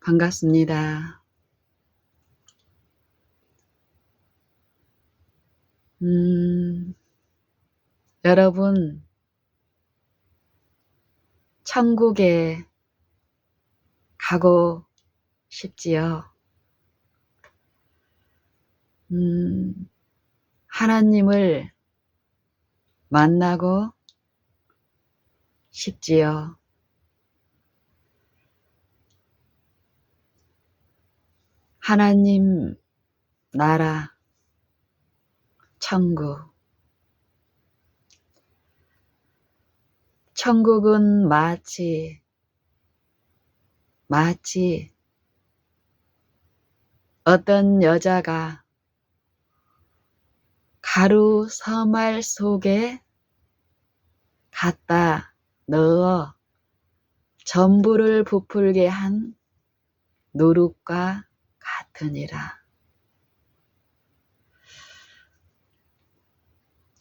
반갑습니다. 여러분, 천국에 가고 싶지요? 하나님을 만나고 싶지요? 하나님 나라, 천국. 천국은 마치 어떤 여자가 가루 서말 속에 갖다 넣어 전부를 부풀게 한 누룩과 같으니라.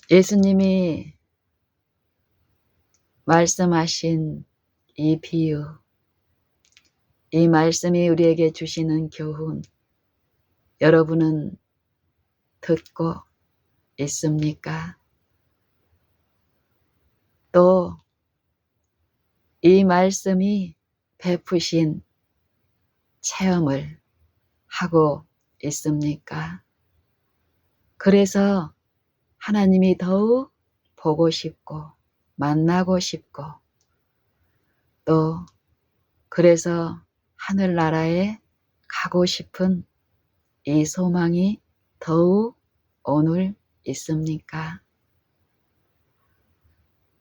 예수님이 말씀하신 이 비유, 이 말씀이 우리에게 주시는 교훈, 여러분은 듣고 있습니까? 또 이 말씀이 베푸신 체험을 하고 있습니까? 그래서 하나님이 더욱 보고 싶고 만나고 싶고 또 그래서 하늘나라에 가고 싶은 이 소망이 더욱 오늘 있습니까?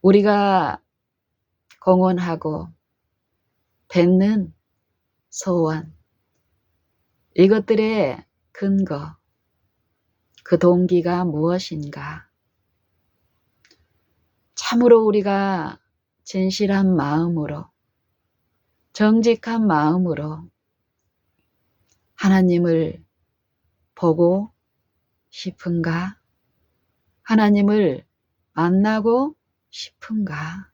우리가 공언하고 뱉는 소원, 이것들의 근거, 그 동기가 무엇인가? 참으로 우리가 진실한 마음으로, 정직한 마음으로 하나님을 보고 싶은가? 하나님을 만나고 싶은가?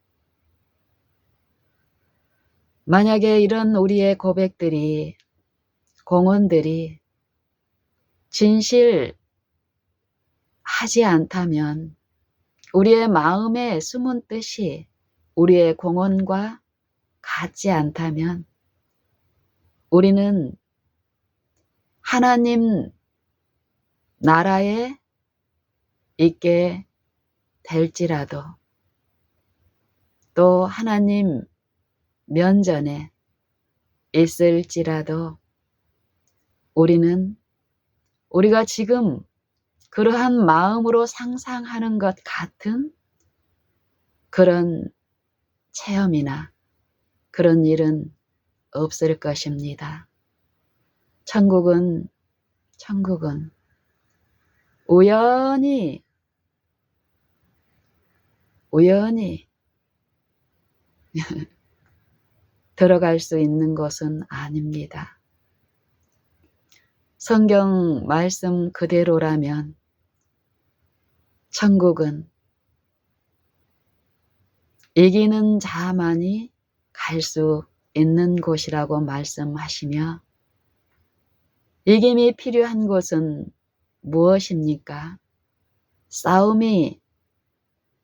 만약에 이런 우리의 고백들이, 공언들이 진실하지 않다면, 우리의 마음의 숨은 뜻이 우리의 공언과 같지 않다면 우리는 하나님 나라에 있게 될지라도 또 하나님 면전에 있을지라도 우리가 지금 그러한 마음으로 상상하는 것 같은 그런 체험이나 그런 일은 없을 것입니다. 천국은 우연히 들어갈 수 있는 것은 아닙니다. 성경 말씀 그대로라면 천국은 이기는 자만이 갈 수 있는 곳이라고 말씀하시며, 이김이 필요한 곳은 무엇입니까? 싸움이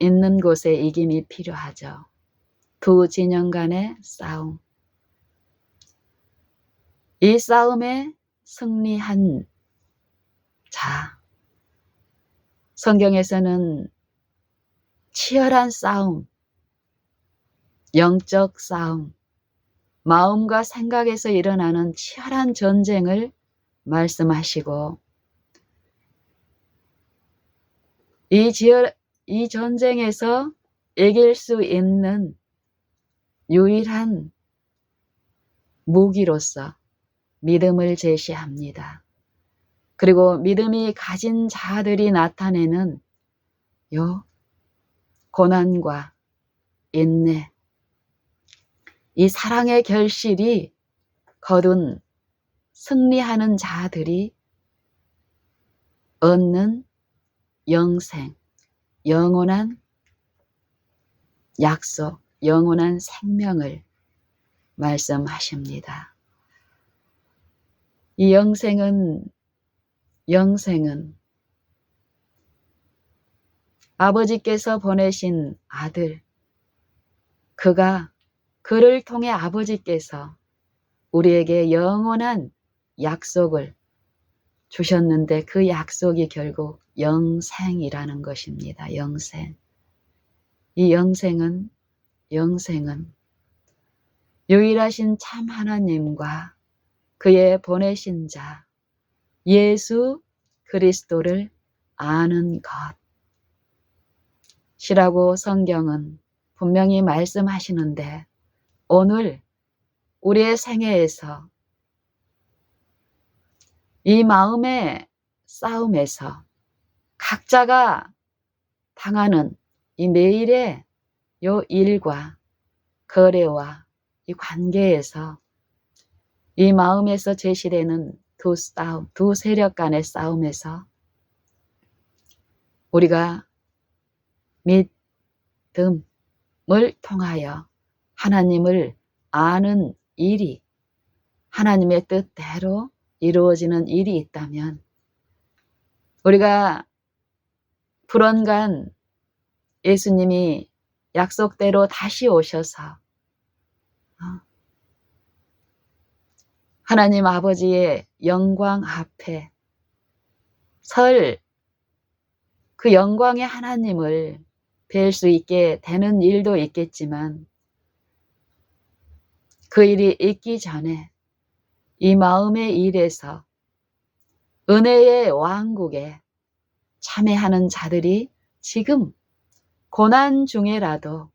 있는 곳에 이김이 필요하죠. 두 진영 간의 싸움. 이 싸움에 승리한 자, 성경에서는 치열한 싸움, 영적 싸움, 마음과 생각에서 일어나는 치열한 전쟁을 말씀하시고, 이 전쟁에서 이길 수 있는 유일한 무기로서 믿음을 제시합니다. 그리고 믿음이 가진 자들이 나타내는 고난과 인내, 이 사랑의 결실이 거둔 승리하는 자들이 얻는 영생, 영원한 약속, 영원한 생명을 말씀하십니다. 이 영생은 아버지께서 보내신 아들, 그를 통해 아버지께서 우리에게 영원한 약속을 주셨는데 그 약속이 결국 영생이라는 것입니다. 영생. 이 영생은 유일하신 참 하나님과 그의 보내신 자 예수 그리스도를 아는 것이라고 성경은 분명히 말씀하시는데, 오늘 우리의 생애에서 이 마음의 싸움에서 각자가 당하는 이 매일의 요 일과 거래와 이 관계에서 이 마음에서 제시되는 두 세력 간의 싸움에서 우리가 믿음을 통하여 하나님을 아는 일이, 하나님의 뜻대로 이루어지는 일이 있다면, 우리가 불언간 예수님이 약속대로 다시 오셔서 하나님 아버지의 영광 앞에 설 그 영광의 하나님을 뵐 수 있게 되는 일도 있겠지만, 그 일이 있기 전에 이 마음의 일에서 은혜의 왕국에 참여하는 자들이 지금 고난 중에라도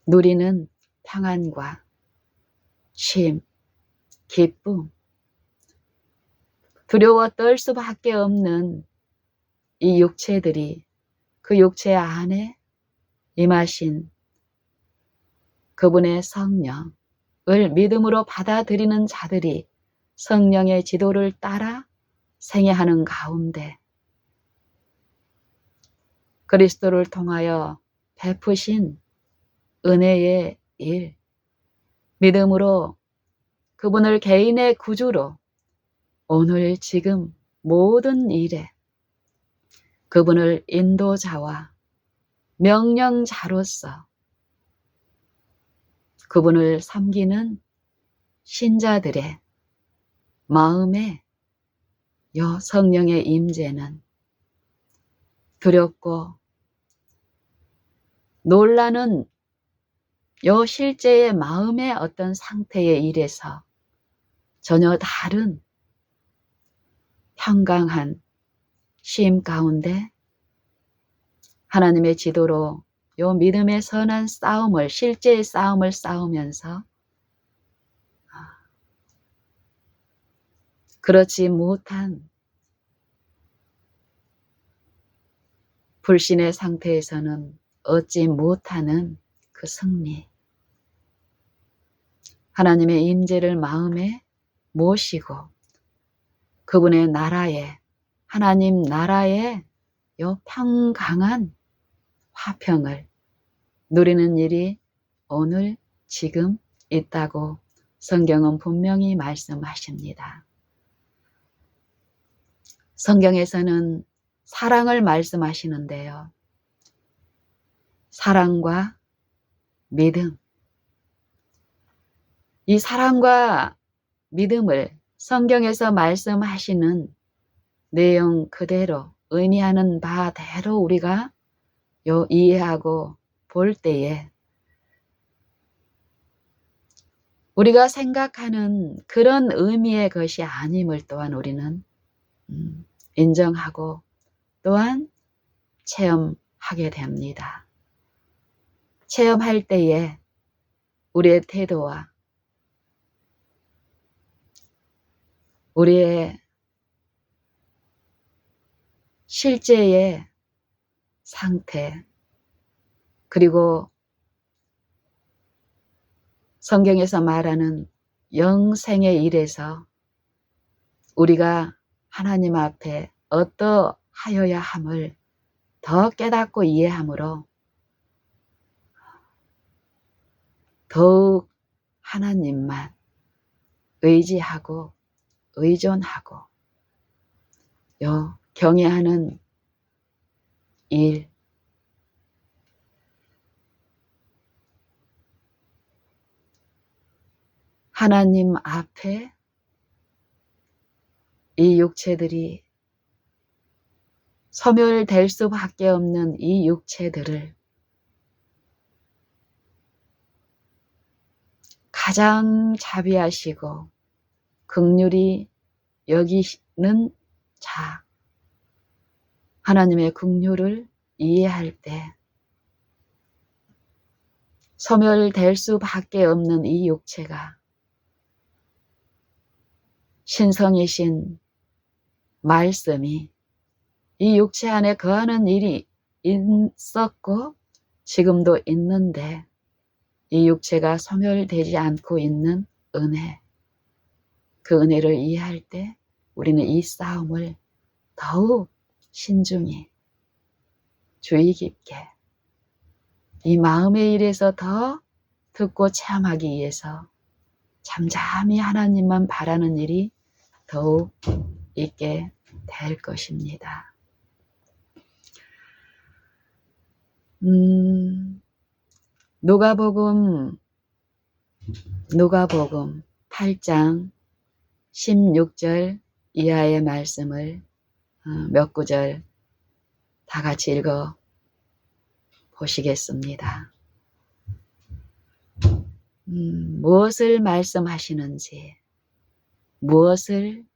누리는 평안과 쉼, 기쁨, 두려워 떨 수밖에 없는 이 육체들이 그 육체 안에 임하신 그분의 성령을 믿음으로 받아들이는 자들이 성령의 지도를 따라 생애하는 가운데 그리스도를 통하여 베푸신 은혜의 일, 믿음으로 그분을 개인의 구주로 오늘 지금 모든 일에 그분을 인도자와 명령자로서 그분을 섬기는 신자들의 마음에 요 성령의 임재는 두렵고 놀라는 요 실제의 마음의 어떤 상태의 일에서 전혀 다른 평강한 쉼 가운데 하나님의 지도로 요 믿음의 선한 싸움을, 실제의 싸움을 싸우면서 그렇지 못한 불신의 상태에서는 얻지 못하는 그 승리, 하나님의 임재를 마음에 모시고 그분의 나라에, 하나님 나라의 요 평강한 화평을 누리는 일이 오늘 지금 있다고 성경은 분명히 말씀하십니다. 성경에서는 사랑을 말씀하시는데요. 사랑과 믿음, 이 사랑과 믿음을 성경에서 말씀하시는 내용 그대로, 의미하는 바대로 우리가 이해하고 볼 때에 우리가 생각하는 그런 의미의 것이 아님을 또한 우리는 인정하고 또한 체험하게 됩니다. 체험할 때에 우리의 태도와 우리의 실제의 상태, 그리고 성경에서 말하는 영생의 일에서 우리가 하나님 앞에 어떠하여야 함을 더 깨닫고 이해함으로 더욱 하나님만 의지하고 의존하고 경외하는 일, 하나님 앞에 이 육체들이 소멸될 수밖에 없는 이 육체들을 가장 자비하시고 긍휼히 여기는 자, 하나님의 긍휼을 이해할 때 소멸될 수밖에 없는 이 육체가 신성이신 말씀이 이 육체 안에 거하는 일이 있었고 지금도 있는데 이 육체가 소멸되지 않고 있는 은혜, 그 은혜를 이해할 때 우리는 이 싸움을 더욱 신중히 주의 깊게 이 마음의 일에서 더 듣고 체험하기 위해서 잠잠히 하나님만 바라는 일이 더욱 있게 될 것입니다. 누가복음 8장 16절 이하의 말씀을 몇 구절 다 같이 읽어 보시겠습니다. 무엇을 말씀하시는지, 무엇을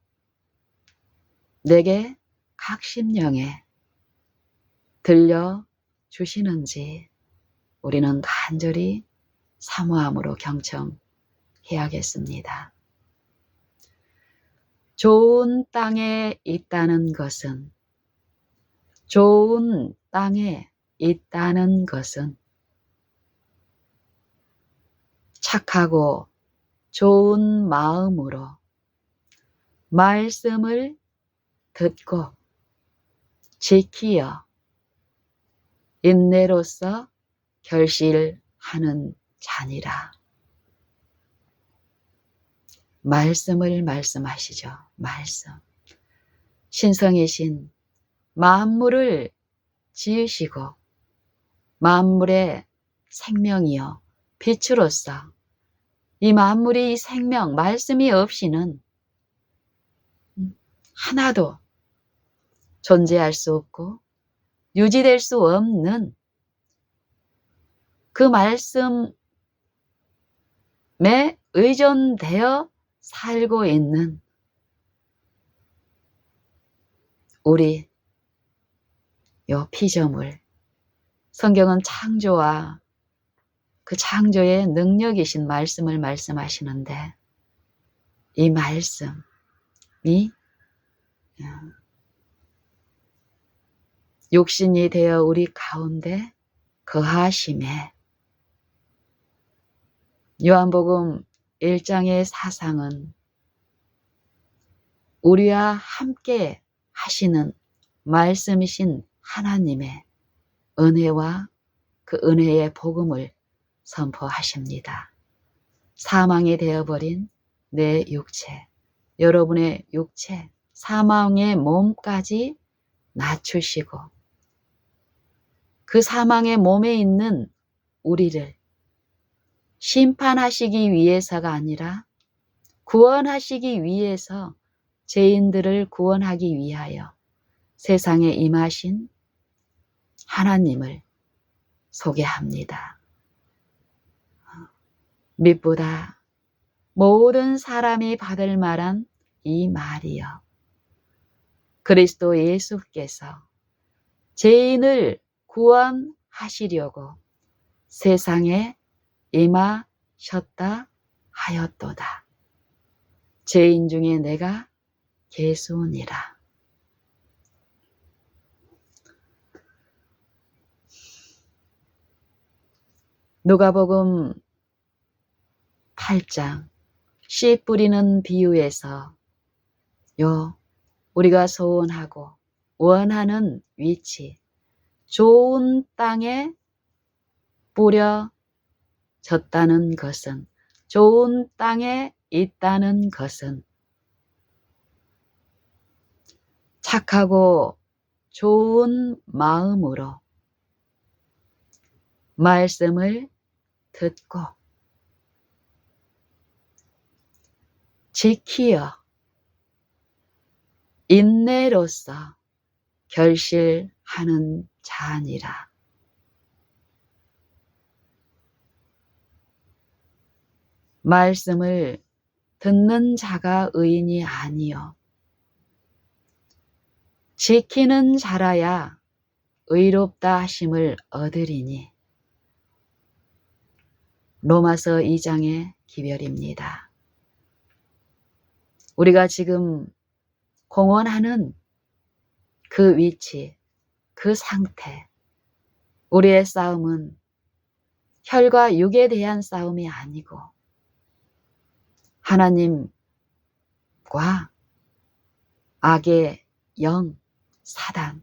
내게 각 심령에 들려주시는지 우리는 간절히 사모함으로 경청해야겠습니다. 좋은 땅에 있다는 것은, 좋은 땅에 있다는 것은 착하고 좋은 마음으로 말씀을 듣고 지키어 인내로서 결실하는 자니라. 말씀을 말씀하시죠. 말씀. 신성이신 만물을 지으시고 만물의 생명이요 빛으로서 이 만물의 생명, 말씀이 없이는 하나도 존재할 수 없고 유지될 수 없는 그 말씀에 의존되어 살고 있는 우리 요 피조물, 성경은 창조와 그 창조의 능력이신 말씀을 말씀하시는데 이 말씀이 육신이 되어 우리 가운데 거하심에 요한복음 1장의 사상은 우리와 함께 하시는 말씀이신 하나님의 은혜와 그 은혜의 복음을 선포하십니다. 사망이 되어버린 내 육체, 여러분의 육체, 사망의 몸까지 낮추시고 그 사망의 몸에 있는 우리를 심판하시기 위해서가 아니라 구원하시기 위해서 죄인들을 구원하기 위하여 세상에 임하신 하나님을 소개합니다. 밑보다 모든 사람이 받을 만한 이 말이여. 그리스도 예수께서 죄인을 구원하시려고 세상에 임하셨다 하였도다. 죄인 중에 내가 괴수니라. 누가복음 8장 씨 뿌리는 비유에서 우리가 소원하고 원하는 위치, 좋은 땅에 뿌려졌다는 것은, 좋은 땅에 있다는 것은 착하고 좋은 마음으로 말씀을 듣고 지키어 인내로써 결실하는 자니라. 말씀을 듣는 자가 의인이 아니요 지키는 자라야 의롭다 하심을 얻으리니. 로마서 2장의 기별입니다. 우리가 지금 공헌하는 그 위치, 그 상태, 우리의 싸움은 혈과 육에 대한 싸움이 아니고 하나님과 악의 영, 사단,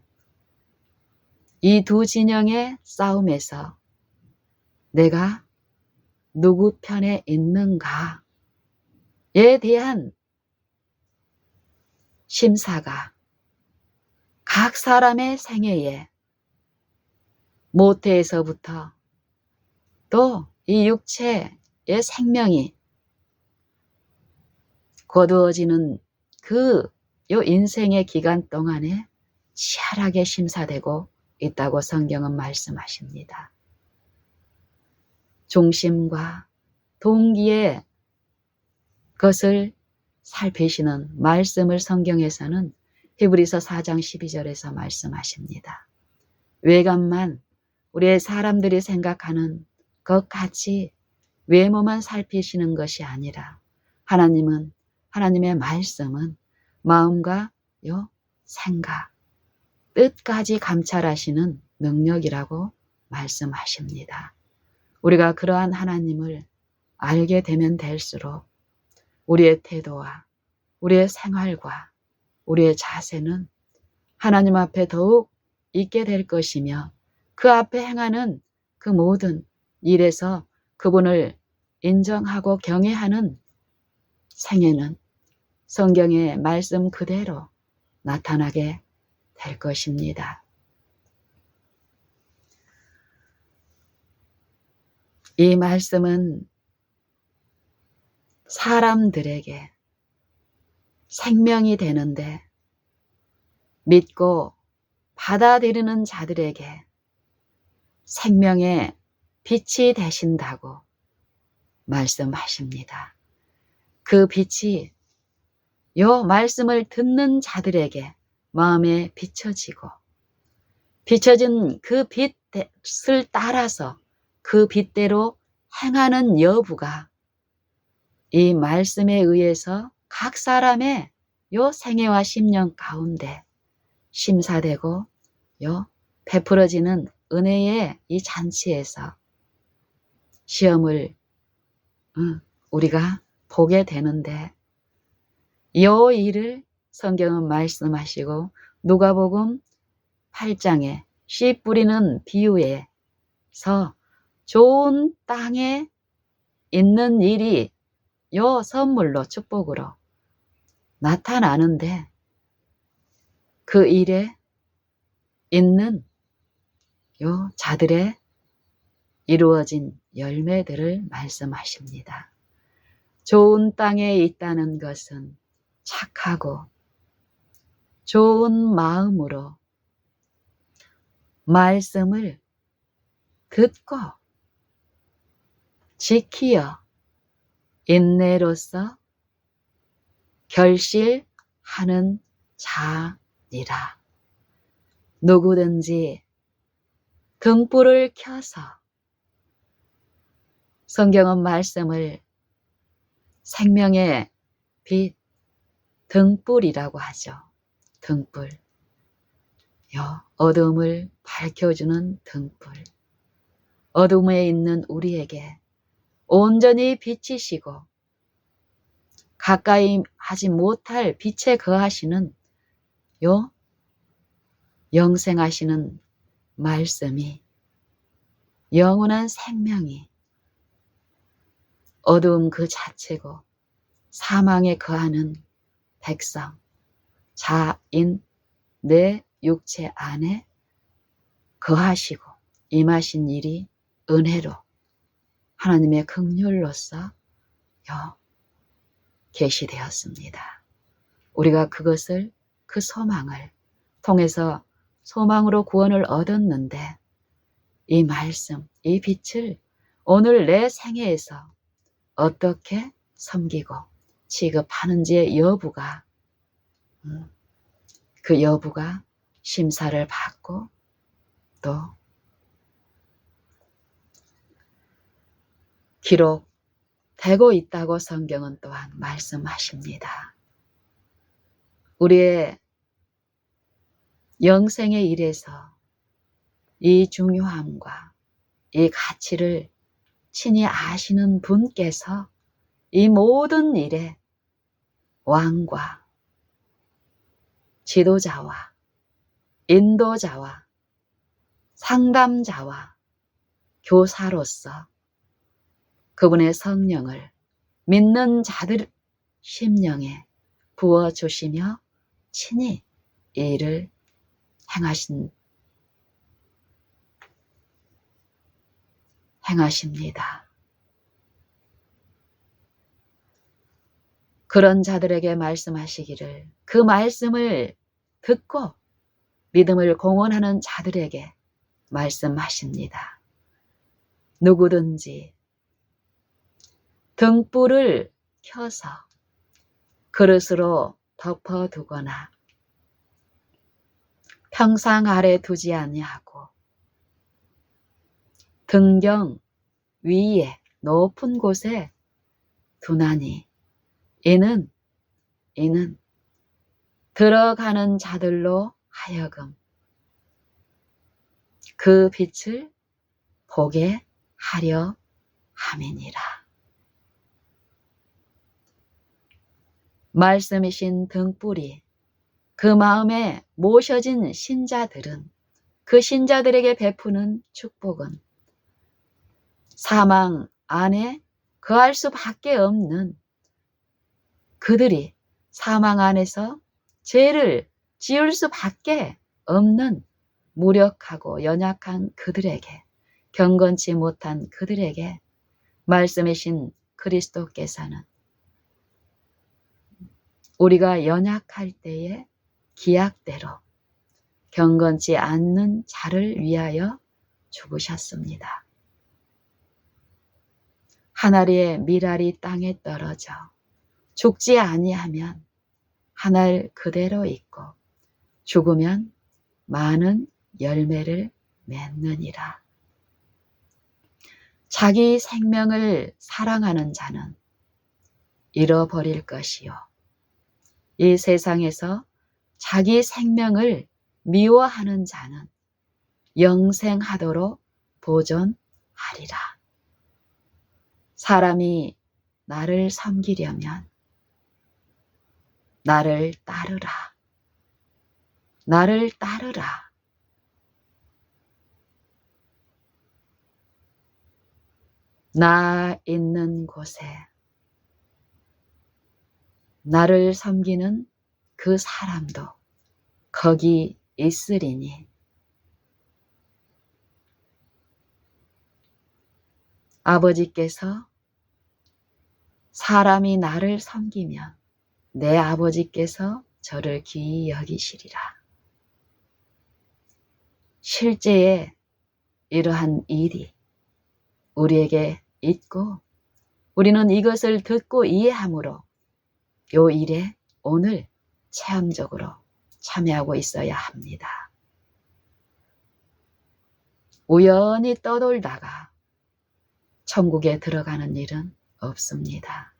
이 두 진영의 싸움에서 내가 누구 편에 있는가에 대한 심사가 각 사람의 생애에 모태에서부터 또 이 육체의 생명이 거두어지는 그 요 인생의 기간 동안에 치열하게 심사되고 있다고 성경은 말씀하십니다. 중심과 동기의 것을 살피시는 말씀을 성경에서는 히브리서 4장 12절에서 말씀하십니다. 외관만 우리의 사람들이 생각하는 것 같이 외모만 살피시는 것이 아니라 하나님은, 하나님의 말씀은 마음과 요 생각, 뜻까지 감찰하시는 능력이라고 말씀하십니다. 우리가 그러한 하나님을 알게 되면 될수록 우리의 태도와 우리의 생활과 우리의 자세는 하나님 앞에 더욱 있게 될 것이며 그 앞에 행하는 그 모든 일에서 그분을 인정하고 경외하는 생애는 성경의 말씀 그대로 나타나게 될 것입니다. 이 말씀은 사람들에게 생명이 되는데 믿고 받아들이는 자들에게 생명의 빛이 되신다고 말씀하십니다. 그 빛이 요 말씀을 듣는 자들에게 마음에 비춰지고 비춰진 그 빛을 따라서 그 빛대로 행하는 여부가 이 말씀에 의해서 각 사람의 요 생애와 심령 가운데 심사되고 요 베풀어지는 은혜의 이 잔치에서 시험을 우리가 보게 되는데 요 일을 성경은 말씀하시고 누가복음 8장에 씨 뿌리는 비유에서 좋은 땅에 있는 일이 요 선물로 축복으로 나타나는데 그 일에 있는 요 자들의 이루어진 열매들을 말씀하십니다. 좋은 땅에 있다는 것은 착하고 좋은 마음으로 말씀을 듣고 지키어 인내로써 결실하는 자니라. 누구든지 등불을 켜서 성경은 말씀을 생명의 빛, 등불이라고 하죠. 등불. 어둠을 밝혀주는 등불. 어둠에 있는 우리에게 온전히 비치시고 가까이 하지 못할 빛에 거하시는 요 영생하시는 말씀이 영원한 생명이 어두움 그 자체고 사망에 거하는 백성, 자인 내 육체 안에 거하시고 임하신 일이 은혜로 하나님의 긍휼로서 계시되었습니다. 우리가 그것을 그 소망을 통해서 소망으로 구원을 얻었는데 이 말씀, 이 빛을 오늘 내 생애에서 어떻게 섬기고 취급하는지의 여부가 그 여부가 심사를 받고 또 기록되고 있다고 성경은 또한 말씀하십니다. 우리의 영생의 일에서 이 중요함과 이 가치를 친히 아시는 분께서 이 모든 일에 왕과 지도자와 인도자와 상담자와 교사로서 그분의 성령을 믿는 자들 심령에 부어주시며 친히 이 일을 행하십니다. 그런 자들에게 말씀하시기를 그 말씀을 듣고 믿음을 공언하는 자들에게 말씀하십니다. 누구든지 등불을 켜서 그릇으로 덮어두거나 평상 아래 두지 아니하고 등경 위에 높은 곳에 두나니 이는 들어가는 자들로 하여금 그 빛을 보게 하려 함이니라. 말씀이신 등불이 그 마음에 모셔진 신자들은 그 신자들에게 베푸는 축복은 사망 안에 거할 수밖에 없는 그들이 사망 안에서 죄를 지을 수밖에 없는 무력하고 연약한 그들에게 경건치 못한 그들에게 말씀이신 그리스도께서는 우리가 연약할 때에 기약대로 경건치 않는 자를 위하여 죽으셨습니다. 한 알의 밀알이 땅에 떨어져 죽지 아니하면 한 알 그대로 있고 죽으면 많은 열매를 맺느니라. 자기 생명을 사랑하는 자는 잃어버릴 것이요 이 세상에서 자기 생명을 미워하는 자는 영생하도록 보존하리라. 사람이 나를 섬기려면 나를 따르라. 나를 따르라. 나 있는 곳에 나를 섬기는 그 사람도 거기 있으리니 아버지께서 사람이 나를 섬기면 내 아버지께서 저를 귀히 여기시리라. 실제에 이러한 일이 우리에게 있고 우리는 이것을 듣고 이해함으로 요 일에 오늘 체험적으로 참여하고 있어야 합니다. 우연히 떠돌다가 천국에 들어가는 일은 없습니다.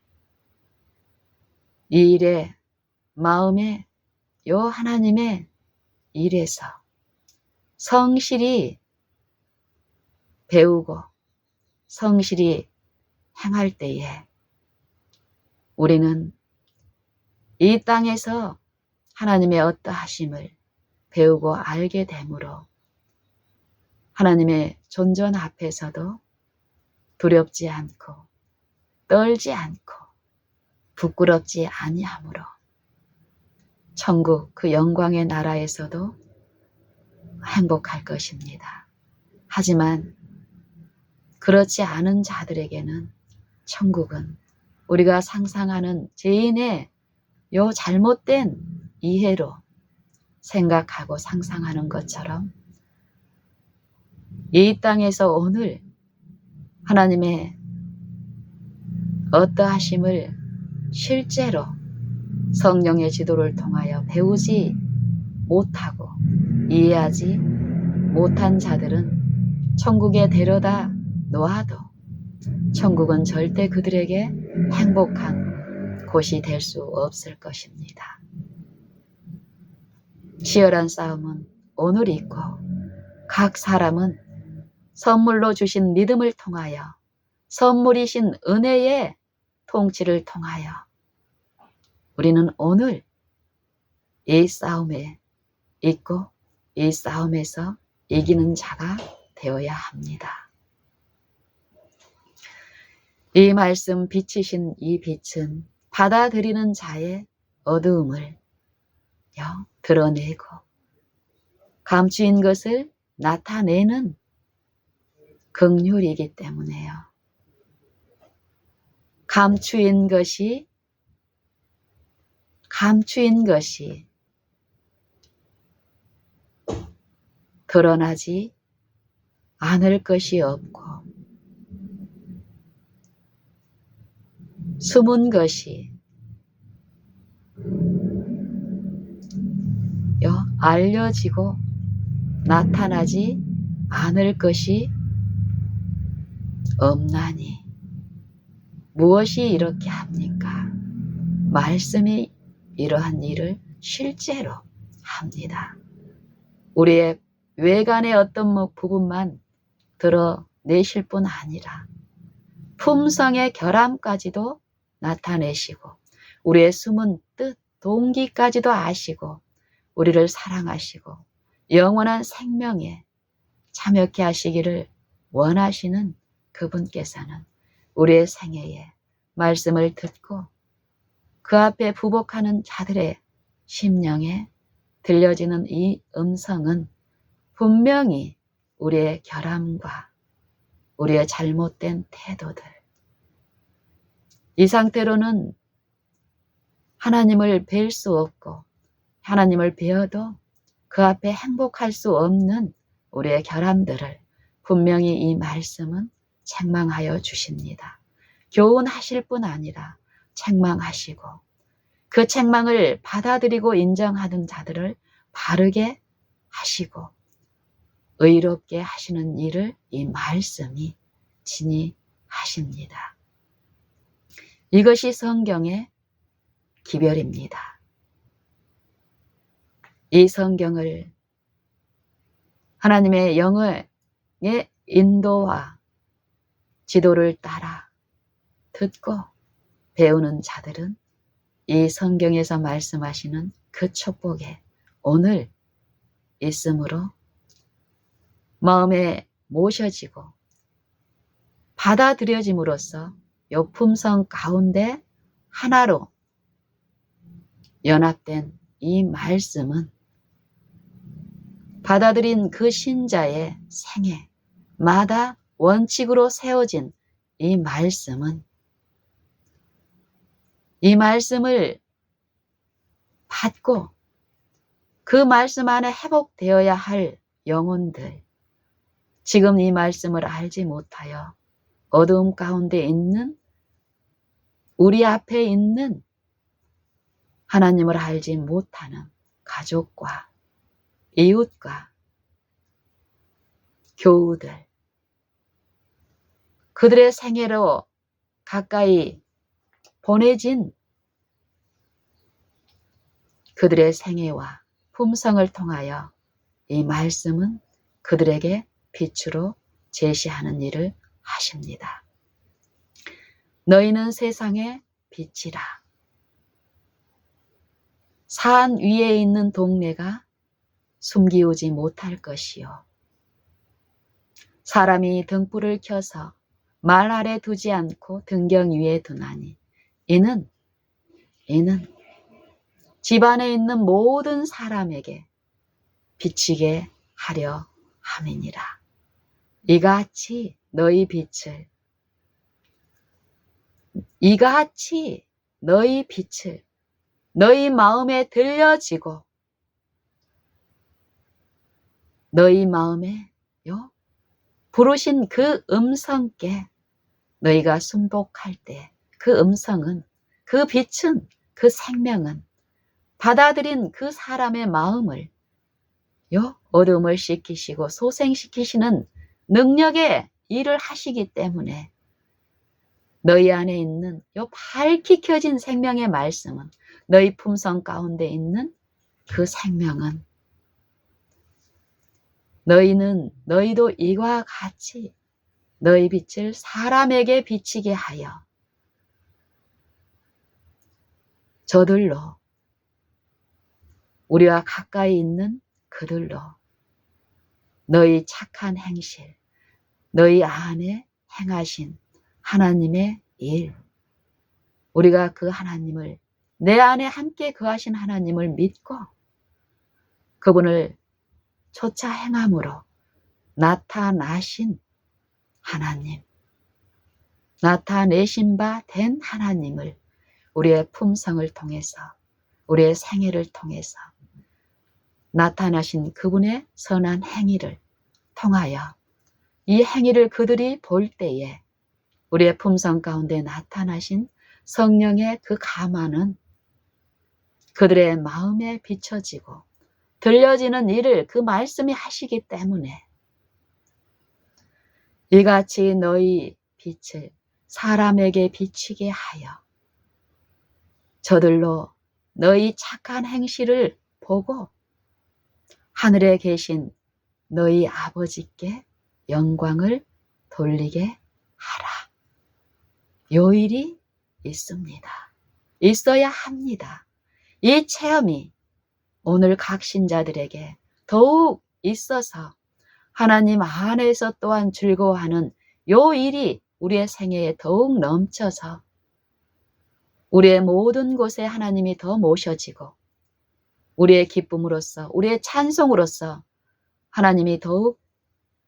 이 일에 마음에 요 하나님의 일에서 성실히 배우고 성실히 행할 때에 우리는 이 땅에서 하나님의 어떠하심을 배우고 알게 되므로 하나님의 존전 앞에서도 두렵지 않고 떨지 않고 부끄럽지 아니하므로 천국 그 영광의 나라에서도 행복할 것입니다. 하지만 그렇지 않은 자들에게는 천국은 우리가 상상하는 죄인의 요 잘못된 이해로 생각하고 상상하는 것처럼 이 땅에서 오늘 하나님의 어떠하심을 실제로 성령의 지도를 통하여 배우지 못하고 이해하지 못한 자들은 천국에 데려다 놓아도 천국은 절대 그들에게 행복한 곳이 될 수 없을 것입니다. 치열한 싸움은 오늘 있고 각 사람은 선물로 주신 믿음을 통하여 선물이신 은혜의 통치를 통하여 우리는 오늘 이 싸움에 있고 이 싸움에서 이기는 자가 되어야 합니다. 이 말씀 비치신 이 빛은 받아들이는 자의 어두움을 드러내고 감추인 것을 나타내는 긍휼이기 때문에요. 감추인 것이 드러나지 않을 것이 없고 숨은 것이 알려지고 나타나지 않을 것이 없나니 무엇이 이렇게 합니까? 말씀이 이러한 일을 실제로 합니다. 우리의 외관의 어떤 부분만 드러내실 뿐 아니라 품성의 결함까지도 나타내시고 우리의 숨은 뜻, 동기까지도 아시고 우리를 사랑하시고 영원한 생명에 참여케 하시기를 원하시는 그분께서는 우리의 생애에 말씀을 듣고 그 앞에 부복하는 자들의 심령에 들려지는 이 음성은 분명히 우리의 결함과 우리의 잘못된 태도들, 이 상태로는 하나님을 뵐 수 없고 하나님을 뵈어도 그 앞에 행복할 수 없는 우리의 결함들을 분명히 이 말씀은 책망하여 주십니다. 교훈하실 뿐 아니라 책망하시고 그 책망을 받아들이고 인정하는 자들을 바르게 하시고 의롭게 하시는 일을 이 말씀이 지니하십니다. 이것이 성경의 기별입니다. 이 성경을 하나님의 영의 인도와 지도를 따라 듣고 배우는 자들은 이 성경에서 말씀하시는 그 축복에 오늘 있음으로 마음에 모셔지고 받아들여짐으로써 요 품성 가운데 하나로 연합된 이 말씀은 받아들인 그 신자의 생애마다 원칙으로 세워진 이 말씀은 이 말씀을 받고 그 말씀 안에 회복되어야 할 영혼들, 지금 이 말씀을 알지 못하여 어두움 가운데 있는 우리 앞에 있는 하나님을 알지 못하는 가족과 이웃과 교우들, 그들의 생애로 가까이 보내진 그들의 생애와 품성을 통하여 이 말씀은 그들에게 빛으로 제시하는 일을 하십니다. 너희는 세상의 빛이라. 산 위에 있는 동네가 숨기우지 못할 것이요. 사람이 등불을 켜서 말 아래 두지 않고 등경 위에 두나니 이는 집안에 있는 모든 사람에게 비치게 하려 함이니라. 이같이 너희 빛을 너희 마음에 들려지고 너희 마음에 부르신 그 음성께 너희가 순복할 때 그 음성은, 그 빛은, 그 생명은 받아들인 그 사람의 마음을 어둠을 씻기시고 소생시키시는 능력의 일을 하시기 때문에 너희 안에 있는 밝히 켜진 생명의 말씀은, 너희 품성 가운데 있는 그 생명은 너희도 이와 같이 너희 빛을 사람에게 비치게 하여 저들로, 우리와 가까이 있는 그들로 너희 착한 행실, 너희 안에 행하신 하나님의 일, 우리가 그 하나님을, 내 안에 함께 거하신 하나님을 믿고 그분을 쫓아 행함으로 나타나신 하나님, 나타내신 바 된 하나님을 우리의 품성을 통해서, 우리의 생애를 통해서 나타나신 그분의 선한 행위를 통하여 이 행위를 그들이 볼 때에 우리의 품성 가운데 나타나신 성령의 그 감화는 그들의 마음에 비춰지고 들려지는 일을 그 말씀이 하시기 때문에 이같이 너희 빛을 사람에게 비치게 하여 저들로 너희 착한 행실을 보고 하늘에 계신 너희 아버지께 영광을 돌리게 하라. 요 일이 있습니다. 있어야 합니다. 이 체험이 오늘 각 신자들에게 더욱 있어서 하나님 안에서 또한 즐거워하는 요 일이 우리의 생애에 더욱 넘쳐서 우리의 모든 곳에 하나님이 더 모셔지고 우리의 기쁨으로써, 우리의 찬송으로써 하나님이 더욱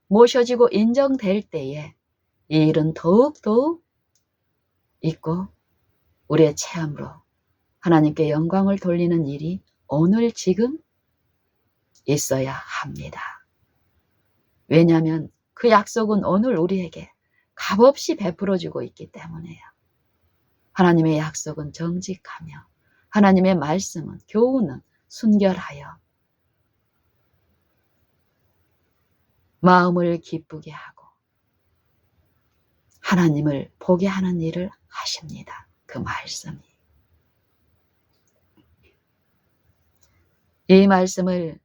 모셔지고 인정될 때에 이 일은 더욱 있고 우리의 체험으로 하나님께 영광을 돌리는 일이 오늘 지금 있어야 합니다. 왜냐하면 그 약속은 오늘 우리에게 값없이 베풀어주고 있기 때문에요. 하나님의 약속은 정직하며 하나님의 말씀은, 교훈은 순결하여 마음을 기쁘게 하고 하나님을 보게 하는 일을 하십니다. 그 말씀이. 이 말씀을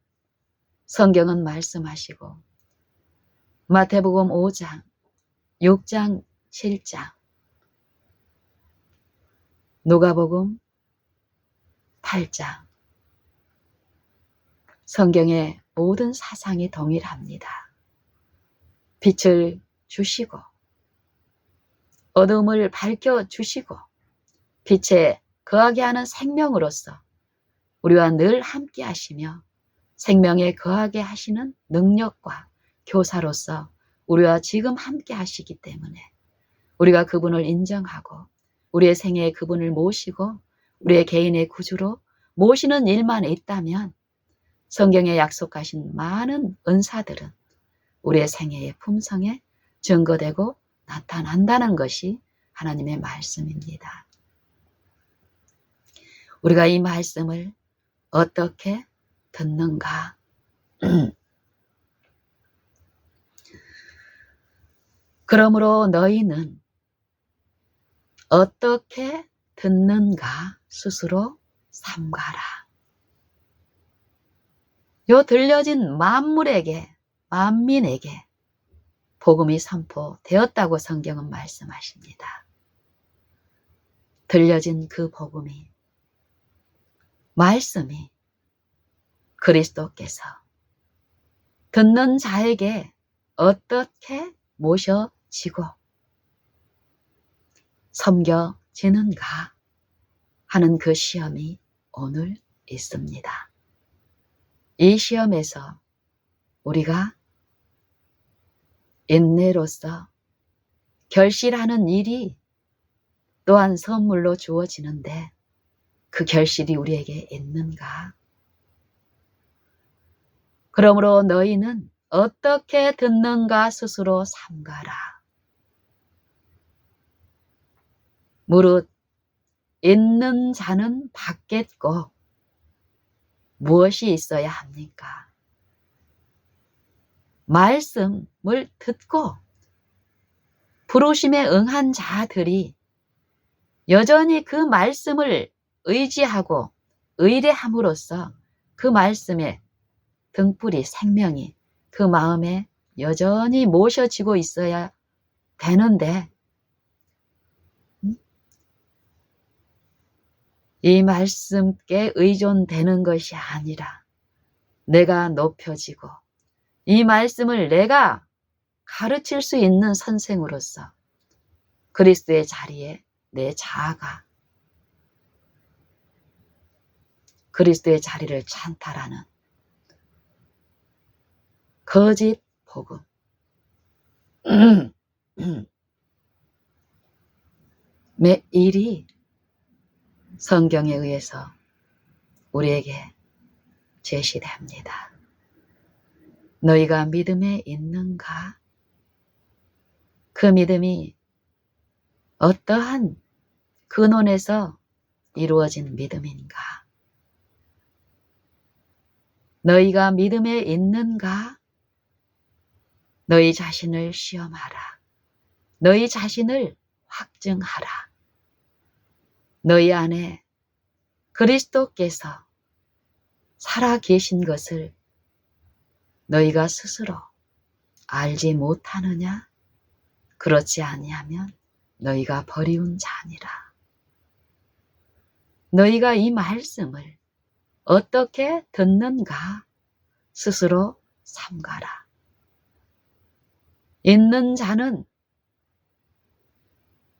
성경은 말씀하시고 마태복음 5장, 6장, 7장, 누가복음 8장, 성경의 모든 사상이 동일합니다. 빛을 주시고 어둠을 밝혀주시고 빛에 거하게 하는 생명으로서 우리와 늘 함께 하시며 생명에 거하게 하시는 능력과 교사로서 우리와 지금 함께 하시기 때문에 우리가 그분을 인정하고 우리의 생애에 그분을 모시고 우리의 개인의 구주로 모시는 일만 있다면 성경에 약속하신 많은 은사들은 우리의 생애의 품성에 증거되고 나타난다는 것이 하나님의 말씀입니다. 우리가 이 말씀을 어떻게 듣는가? 그러므로 너희는 어떻게 듣는가 스스로 삼가라. 요 들려진 만물에게, 만민에게 복음이 선포되었다고 성경은 말씀하십니다. 들려진 그 복음이, 말씀이 그리스도께서 듣는 자에게 어떻게 모셔지고 섬겨지는가 하는 그 시험이 오늘 있습니다. 이 시험에서 우리가 인내로서 결실하는 일이 또한 선물로 주어지는데 그 결실이 우리에게 있는가? 그러므로 너희는 어떻게 듣는가 스스로 삼가라. 무릇 있는 자는 받겠고 무엇이 있어야 합니까? 말씀을 듣고 부르심에 응한 자들이 여전히 그 말씀을 의지하고 의뢰함으로써 그 말씀의 등불이 생명이 그 마음에 여전히 모셔지고 있어야 되는데 이 말씀께 의존되는 것이 아니라 내가 높여지고 이 말씀을 내가 가르칠 수 있는 선생으로서 그리스도의 자리에 내 자아가 그리스도의 자리를 찬탈하는 거짓 복음 매 일이 성경에 의해서 우리에게 제시됩니다. 너희가 믿음에 있는가? 그 믿음이 어떠한 근원에서 이루어진 믿음인가? 너희가 믿음에 있는가? 너희 자신을 시험하라. 너희 자신을 확증하라. 너희 안에 그리스도께서 살아 계신 것을 너희가 스스로 알지 못하느냐? 그렇지 아니하면 너희가 버리운 자니라. 너희가 이 말씀을 어떻게 듣는가? 스스로 삼가라. 있는 자는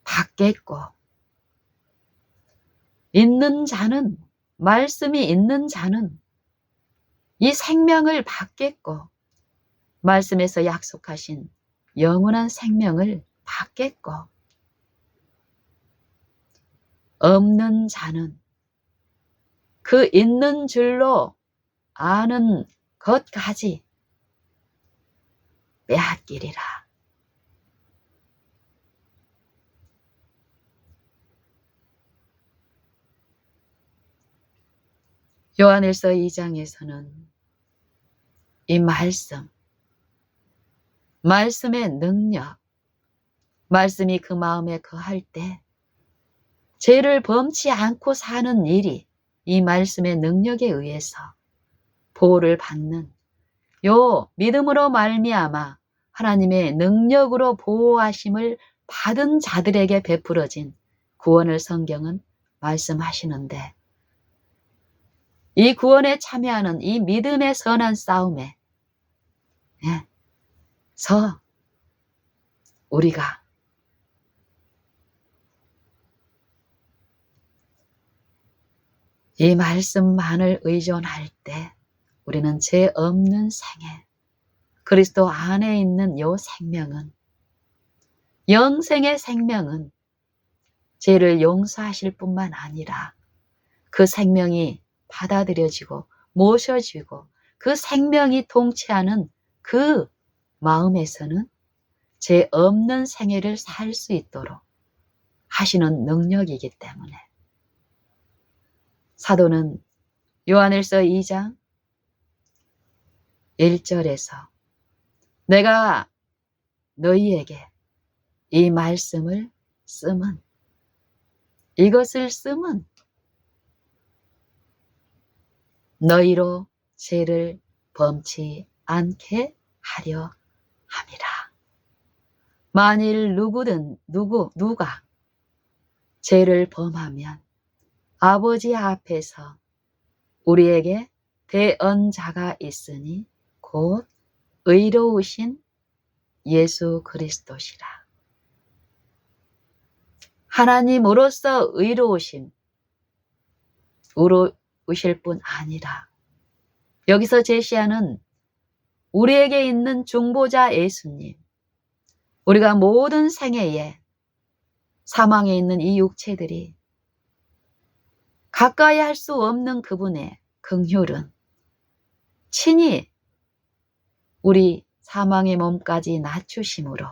받겠고 있는 자는 말씀이 있는 자는 이 생명을 받겠고 말씀에서 약속하신 영원한 생명을 받겠고 없는 자는 그 있는 줄로 아는 것까지 빼앗기리라. 요한일서 2장에서는 이 말씀의 능력, 말씀이 그 마음에 거할 때 죄를 범치 않고 사는 일이 이 말씀의 능력에 의해서 보호를 받는 요 믿음으로 말미암아 하나님의 능력으로 보호하심을 받은 자들에게 베풀어진 구원을 성경은 말씀하시는데 이 구원에 참여하는 이 믿음의 선한 싸움에 서 우리가 이 말씀만을 의존할 때 우리는 죄 없는 생애, 그리스도 안에 있는 요 생명은 영생의 생명은 죄를 용서하실 뿐만 아니라 그 생명이 받아들여지고 모셔지고 그 생명이 통치하는 그 마음에서는 죄 없는 생애를 살 수 있도록 하시는 능력이기 때문에 사도는 요한일서 2장 1절에서 내가 너희에게 이 말씀을 쓰면 이것을 쓰면 너희로 죄를 범치 않게 하려 함이라. 만일 누가 죄를 범하면 아버지 앞에서 우리에게 대언자가 있으니 곧 의로우신 예수 그리스도시라. 하나님으로서 의로우심, 우실 뿐 아니라 여기서 제시하는 우리에게 있는 중보자 예수님, 우리가 모든 생애에 사망에 있는 이 육체들이 가까이 할 수 없는 그분의 긍휼은 친히 우리 사망의 몸까지 낮추심으로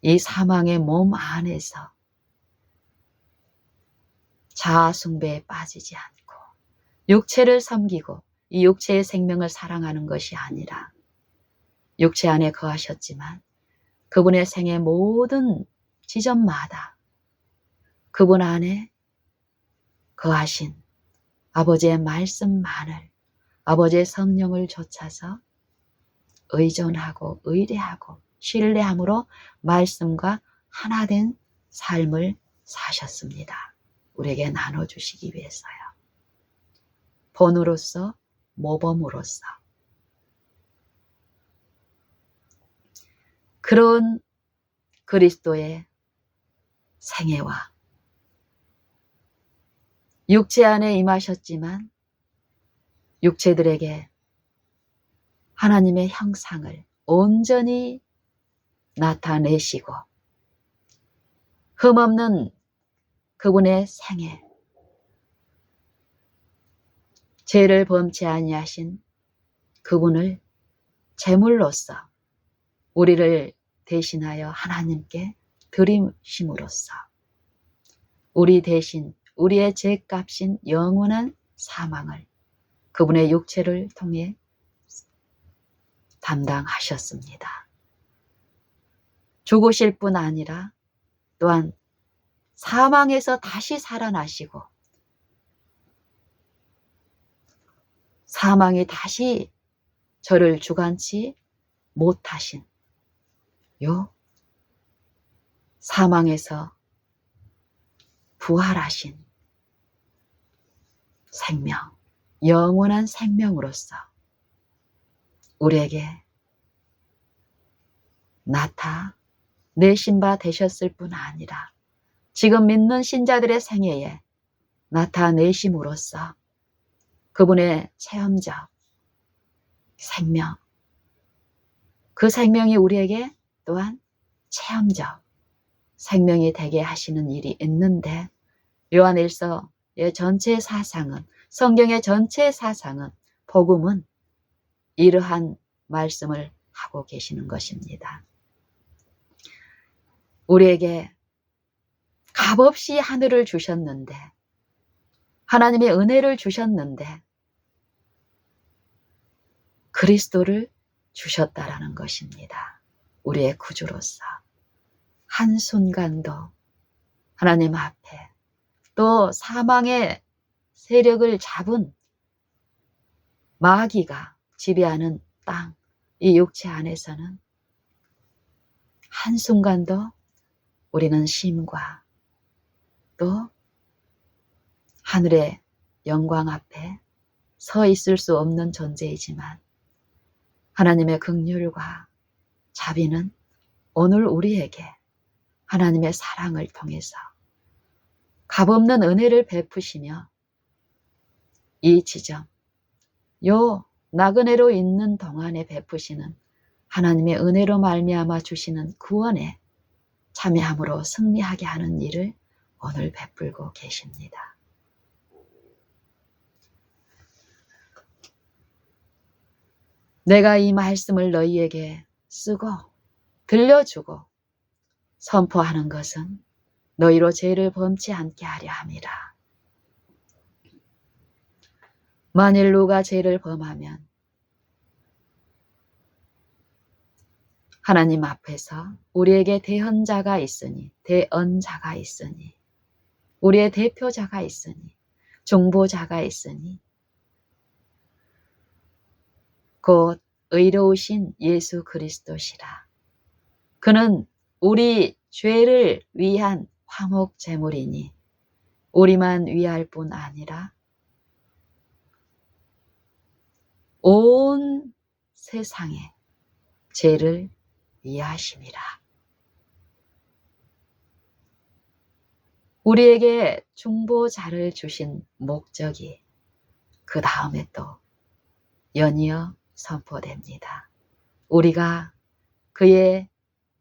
이 사망의 몸 안에서 자아 숭배에 빠지지 않고 육체를 섬기고 이 육체의 생명을 사랑하는 것이 아니라 육체 안에 거하셨지만 그분의 생의 모든 지점마다 그분 안에 거하신 아버지의 말씀만을, 아버지의 성령을 좇아서 의존하고 의뢰하고 신뢰함으로 말씀과 하나 된 삶을 사셨습니다. 우리에게 나눠주시기 위해서요. 본으로서 모범으로서 그런 그리스도의 생애와 육체 안에 임하셨지만 육체들에게 하나님의 형상을 온전히 나타내시고 흠없는 그분의 생애, 죄를 범치 아니하신 그분을 제물로서 우리를 대신하여 하나님께 드리심으로써 우리 대신 우리의 죄값인 영원한 사망을 그분의 육체를 통해 담당하셨습니다. 죽으실 뿐 아니라 또한 사망에서 다시 살아나시고 사망이 다시 저를 주관치 못하신 요 사망에서 부활하신 생명, 영원한 생명으로서 우리에게 나타내신 바 되셨을 뿐 아니라 지금 믿는 신자들의 생애에 나타내심으로써 그분의 체험적 생명, 그 생명이 우리에게 또한 체험적 생명이 되게 하시는 일이 있는데 요한일서의 전체 사상은, 성경의 전체 사상은, 복음은 이러한 말씀을 하고 계시는 것입니다. 우리에게 값없이 하늘을 주셨는데, 하나님의 은혜를 주셨는데 그리스도를 주셨다라는 것입니다. 우리의 구주로서 한순간도 하나님 앞에 또 사망의 세력을 잡은 마귀가 지배하는 땅, 이 육체 안에서는 한순간도 우리는 심과 또 하늘의 영광 앞에 서 있을 수 없는 존재이지만 하나님의 긍휼과 자비는 오늘 우리에게 하나님의 사랑을 통해서 값없는 은혜를 베푸시며 이 지점, 요 나그네로 있는 동안에 베푸시는 하나님의 은혜로 말미암아 주시는 구원에 참여함으로 승리하게 하는 일을 오늘 베풀고 계십니다. 내가 이 말씀을 너희에게 쓰고 들려주고 선포하는 것은 너희로 죄를 범치 않게 하려 함이라. 만일 누가 죄를 범하면 하나님 앞에서 우리에게 대언자가 있으니 우리의 대표자가 있으니 중보자가 있으니 곧 의로우신 예수 그리스도시라. 그는 우리 죄를 위한 화목 제물이니 우리만 위할 뿐 아니라 온 세상의 죄를 위하심이라. 우리에게 중보자를 주신 목적이 그 다음에 또 연이어 선포됩니다. 우리가 그의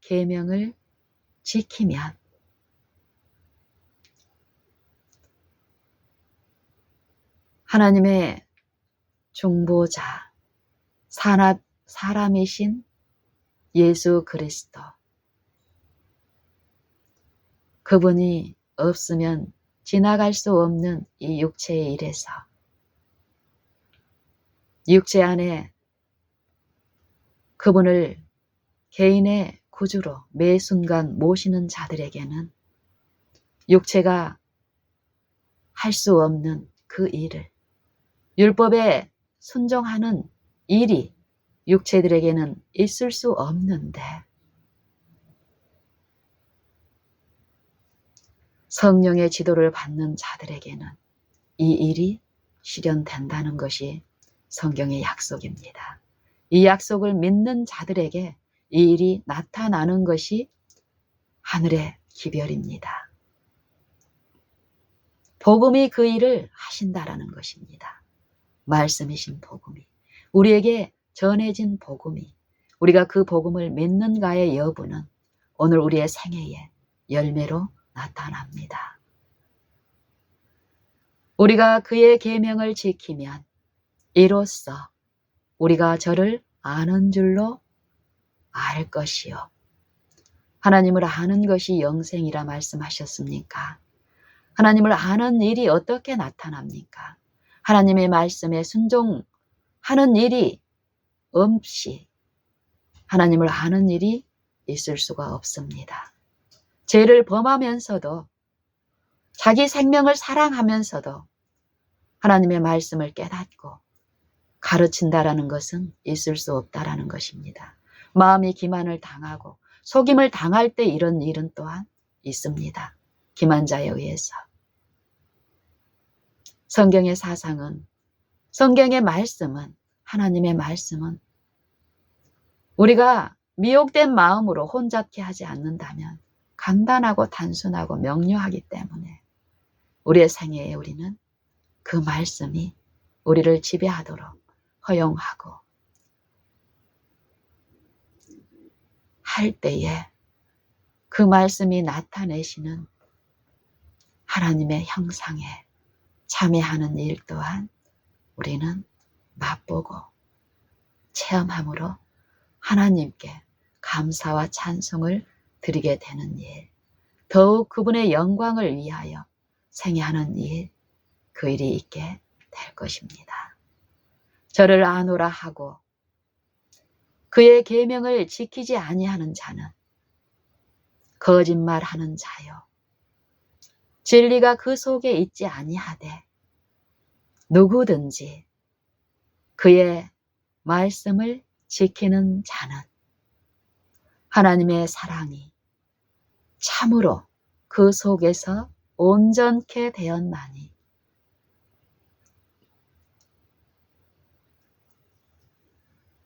계명을 지키면 하나님의 중보자, 사람이신 예수 그리스도, 그분이 없으면 지나갈 수 없는 이 육체의 일에서 육체 안에 그분을 개인의 구주로 매 순간 모시는 자들에게는 육체가 할 수 없는 그 일을, 율법에 순종하는 일이 육체들에게는 있을 수 없는데 성령의 지도를 받는 자들에게는 이 일이 실현된다는 것이 성경의 약속입니다. 이 약속을 믿는 자들에게 이 일이 나타나는 것이 하늘의 기별입니다. 복음이 그 일을 하신다라는 것입니다. 말씀이신 복음이, 우리에게 전해진 복음이, 우리가 그 복음을 믿는가의 여부는 오늘 우리의 생애의 열매로 나타납니다. 우리가 그의 계명을 지키면 이로써 우리가 저를 아는 줄로 알 것이요. 하나님을 아는 것이 영생이라 말씀하셨습니까? 하나님을 아는 일이 어떻게 나타납니까? 하나님의 말씀에 순종하는 일이 없이 하나님을 아는 일이 있을 수가 없습니다. 죄를 범하면서도 자기 생명을 사랑하면서도 하나님의 말씀을 깨닫고 가르친다라는 것은 있을 수 없다라는 것입니다. 마음이 기만을 당하고 속임을 당할 때 이런 일은 또한 있습니다. 기만자에 의해서. 성경의 사상은, 성경의 말씀은, 하나님의 말씀은 우리가 미혹된 마음으로 혼잡케 하지 않는다면 간단하고 단순하고 명료하기 때문에 우리의 생애에 우리는 그 말씀이 우리를 지배하도록 허용하고 할 때에 그 말씀이 나타내시는 하나님의 형상에 참여하는 일 또한 우리는 맛보고 체험함으로 하나님께 감사와 찬송을 드리게 되는 일, 더욱 그분의 영광을 위하여 생애하는 일, 그 일이 있게 될 것입니다. 저를 아노라 하고 그의 계명을 지키지 아니하는 자는 거짓말하는 자요, 진리가 그 속에 있지 아니하되 누구든지 그의 말씀을 지키는 자는 하나님의 사랑이 참으로 그 속에서 온전케 되었나니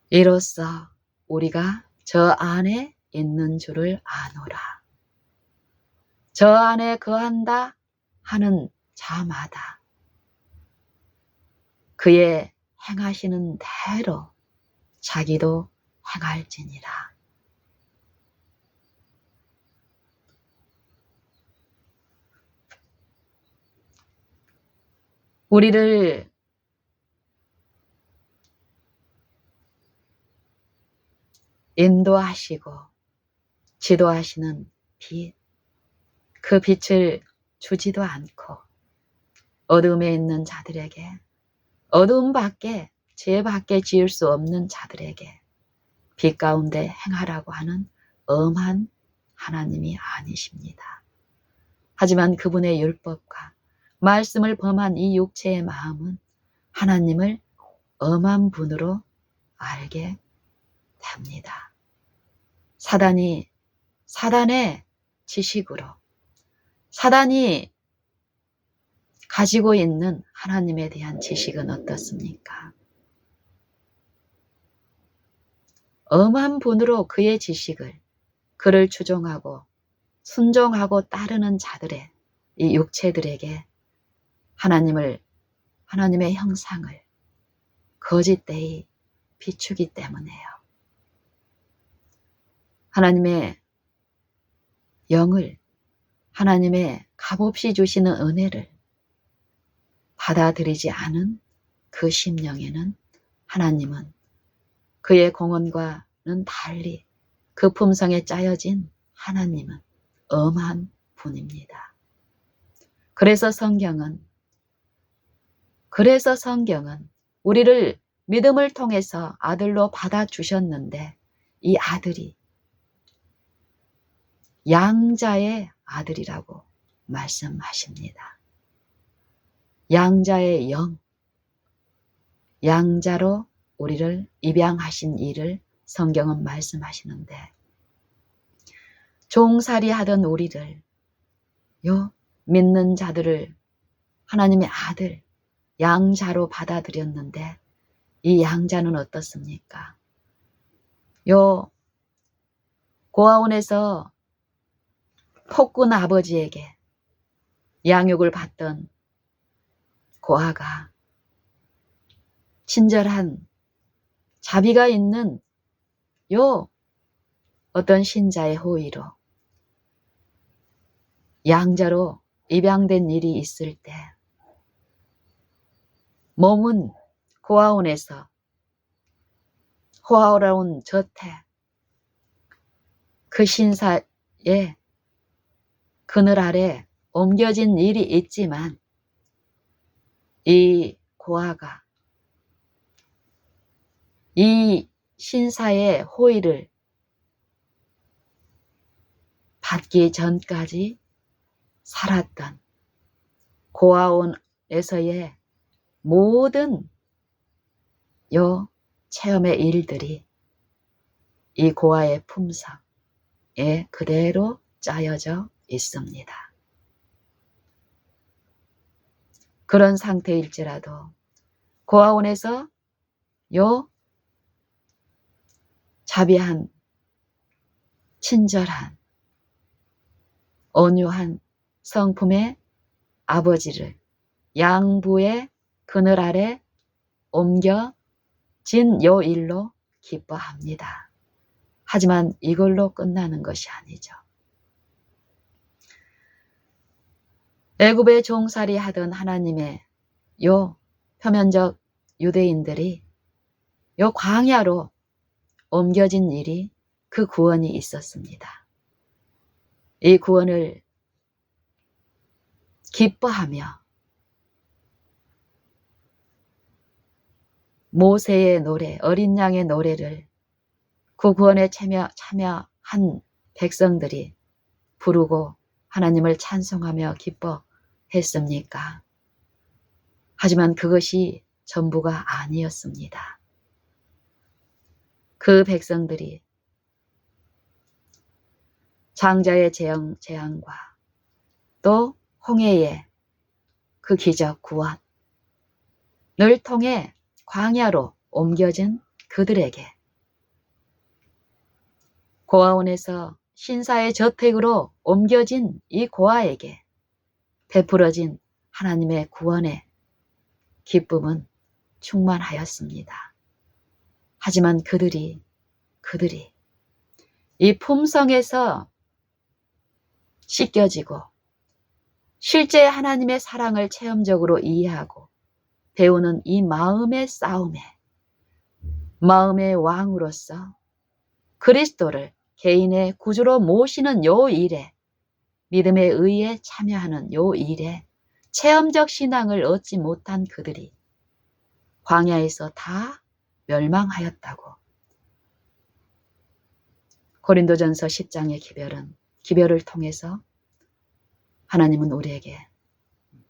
이로써 우리가 저 안에 있는 줄을 아노라. 저 안에 거한다 하는 자마다 그의 행하시는 대로 자기도 행할지니라. 우리를 인도하시고 지도하시는 빛, 그 빛을 주지도 않고 어둠에 있는 자들에게, 어둠 밖에, 죄 밖에 지을 수 없는 자들에게 빛 가운데 행하라고 하는 엄한 하나님이 아니십니다. 하지만 그분의 율법과 말씀을 범한 이 육체의 마음은 하나님을 엄한 분으로 알게 됩니다. 사단의 지식으로, 사단이 가지고 있는 하나님에 대한 지식은 어떻습니까? 엄한 분으로 그의 지식을, 그를 추종하고 순종하고 따르는 자들의 이 육체들에게 하나님을 하나님의 형상을 거짓되이 비추기 때문에요. 하나님의 영을, 하나님의 값없이 주시는 은혜를 받아들이지 않은 그 심령에는 하나님은 그의 공언과는 달리 그 품성에 짜여진 하나님은 엄한 분입니다. 그래서 성경은 우리를 믿음을 통해서 아들로 받아주셨는데 이 아들이 양자의 아들이라고 말씀하십니다. 양자의 영, 양자로 우리를 입양하신 이를 성경은 말씀하시는데 종살이 하던 우리를 믿는 자들을 하나님의 아들 양자로 받아들였는데 이 양자는 어떻습니까? 고아원에서 폭군 아버지에게 양육을 받던 고아가 친절한 자비가 있는 어떤 신자의 호의로 양자로 입양된 일이 있을 때 몸은 고아원에서 호화로운 저태 그 신사의 그늘 아래 옮겨진 일이 있지만 이 고아가 이 신사의 호의를 받기 전까지 살았던 고아원에서의 모든 체험의 일들이 이 고아의 품성에 그대로 짜여져 있습니다. 그런 상태일지라도 고아원에서 자비한, 친절한, 온유한 성품의 아버지를 양부의 그늘 아래 옮겨진 일로 기뻐합니다. 하지만 이걸로 끝나는 것이 아니죠. 애굽에 종살이 하던 하나님의 표면적 유대인들이 광야로 옮겨진 일이 그 구원이 있었습니다. 이 구원을 기뻐하며 모세의 노래, 어린 양의 노래를 그 구원에 참여한 백성들이 부르고 하나님을 찬송하며 기뻐했습니까? 하지만 그것이 전부가 아니었습니다. 그 백성들이 장자의 재앙과 또 홍해의 그 기적 구원을 통해 광야로 옮겨진 그들에게 고아원에서 신사의 저택으로 옮겨진 이 고아에게 베풀어진 하나님의 구원의 기쁨은 충만하였습니다. 하지만 그들이 이 품성에서 씻겨지고 실제 하나님의 사랑을 체험적으로 이해하고 배우는 이 마음의 싸움에 마음의 왕으로서 그리스도를 개인의 구주로 모시는 요 일에 믿음에 의해 참여하는 요 일에 체험적 신앙을 얻지 못한 그들이 광야에서 다 멸망하였다고 고린도전서 10장의 기별을 통해서 하나님은 우리에게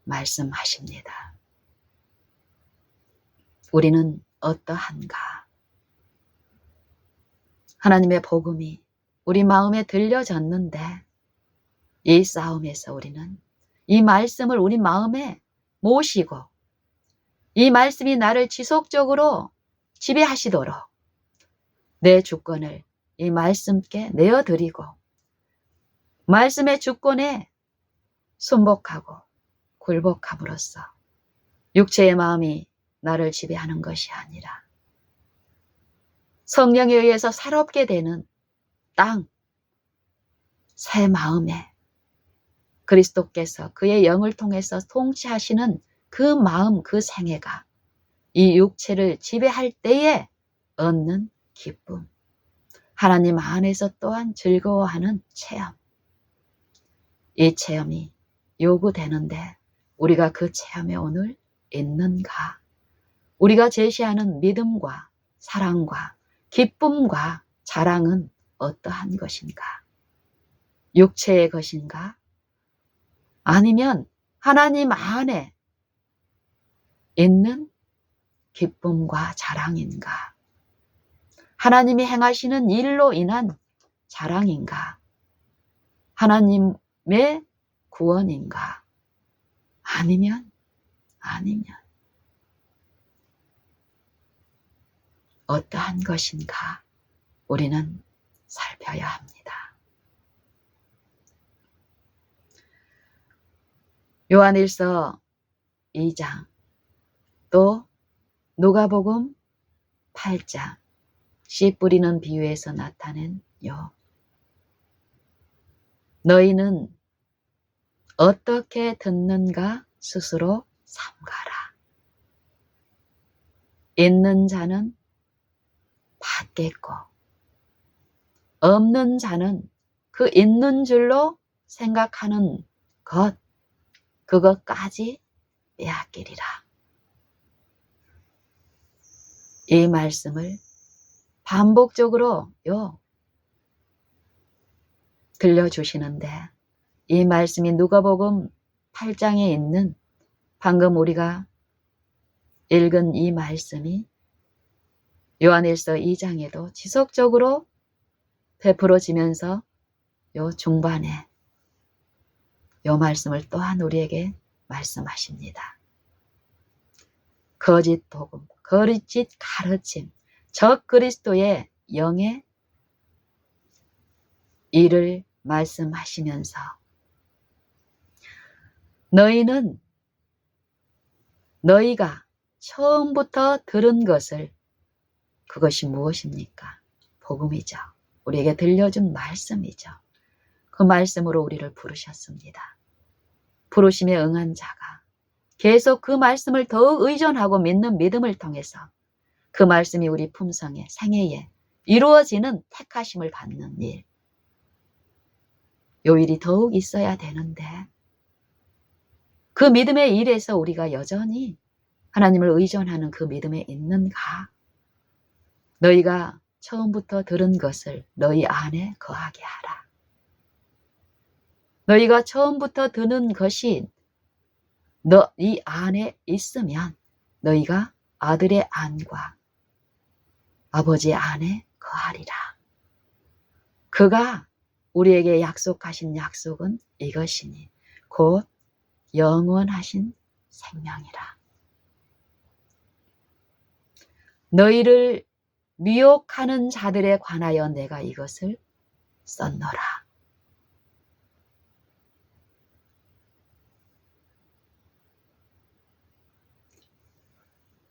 말씀하십니다. 우리는 어떠한가? 하나님의 복음이 우리 마음에 들려졌는데 이 싸움에서 우리는 이 말씀을 우리 마음에 모시고 이 말씀이 나를 지속적으로 지배하시도록 내 주권을 이 말씀께 내어드리고 말씀의 주권에 순복하고 굴복함으로써 육체의 마음이 나를 지배하는 것이 아니라 성령에 의해서 새롭게 되는 땅, 새 마음에 그리스도께서 그의 영을 통해서 통치하시는 그 마음, 그 생애가 이 육체를 지배할 때에 얻는 기쁨, 하나님 안에서 또한 즐거워하는 체험, 이 체험이 요구되는데 우리가 그 체험에 오늘 있는가? 우리가 제시하는 믿음과 사랑과 기쁨과 자랑은 어떠한 것인가? 육체의 것인가? 아니면 하나님 안에 있는 기쁨과 자랑인가? 하나님이 행하시는 일로 인한 자랑인가? 하나님의 구원인가? 아니면 어떠한 것인가? 우리는 살펴야 합니다. 요한일서 2장 또 누가복음 8장 씨 뿌리는 비유에서 나타낸 너희는 어떻게 듣는가 스스로 삼가라. 있는 자는 받겠고 없는 자는 그 있는 줄로 생각하는 것 그것까지 빼앗기리라. 이 말씀을 반복적으로 들려주시는데 이 말씀이 누가복음 8장에 있는 방금 우리가 읽은 이 말씀이 요한일서 2장에도 지속적으로 베풀어지면서 중반에 말씀을 또한 우리에게 말씀하십니다. 거짓 복음, 거짓 가르침, 적 그리스도의 영의 일을 말씀하시면서 너희는 너희가 처음부터 들은 것을 그것이 무엇입니까? 복음이죠. 우리에게 들려준 말씀이죠. 그 말씀으로 우리를 부르셨습니다. 부르심에 응한 자가 계속 그 말씀을 더욱 의존하고 믿는 믿음을 통해서 그 말씀이 우리 품성에 생애에 이루어지는 택하심을 받는 일, 요 일이 더욱 있어야 되는데 그 믿음의 일에서 우리가 여전히 하나님을 의존하는 그 믿음에 있는가? 너희가 처음부터 들은 것을 너희 안에 거하게 하라. 너희가 처음부터 듣는 것이 너희 안에 있으면 너희가 아들의 안과 아버지의 안에 거하리라. 그가 우리에게 약속하신 약속은 이것이니 곧 영원하신 생명이라. 너희를 미혹하는 자들에 관하여 내가 이것을 썼노라.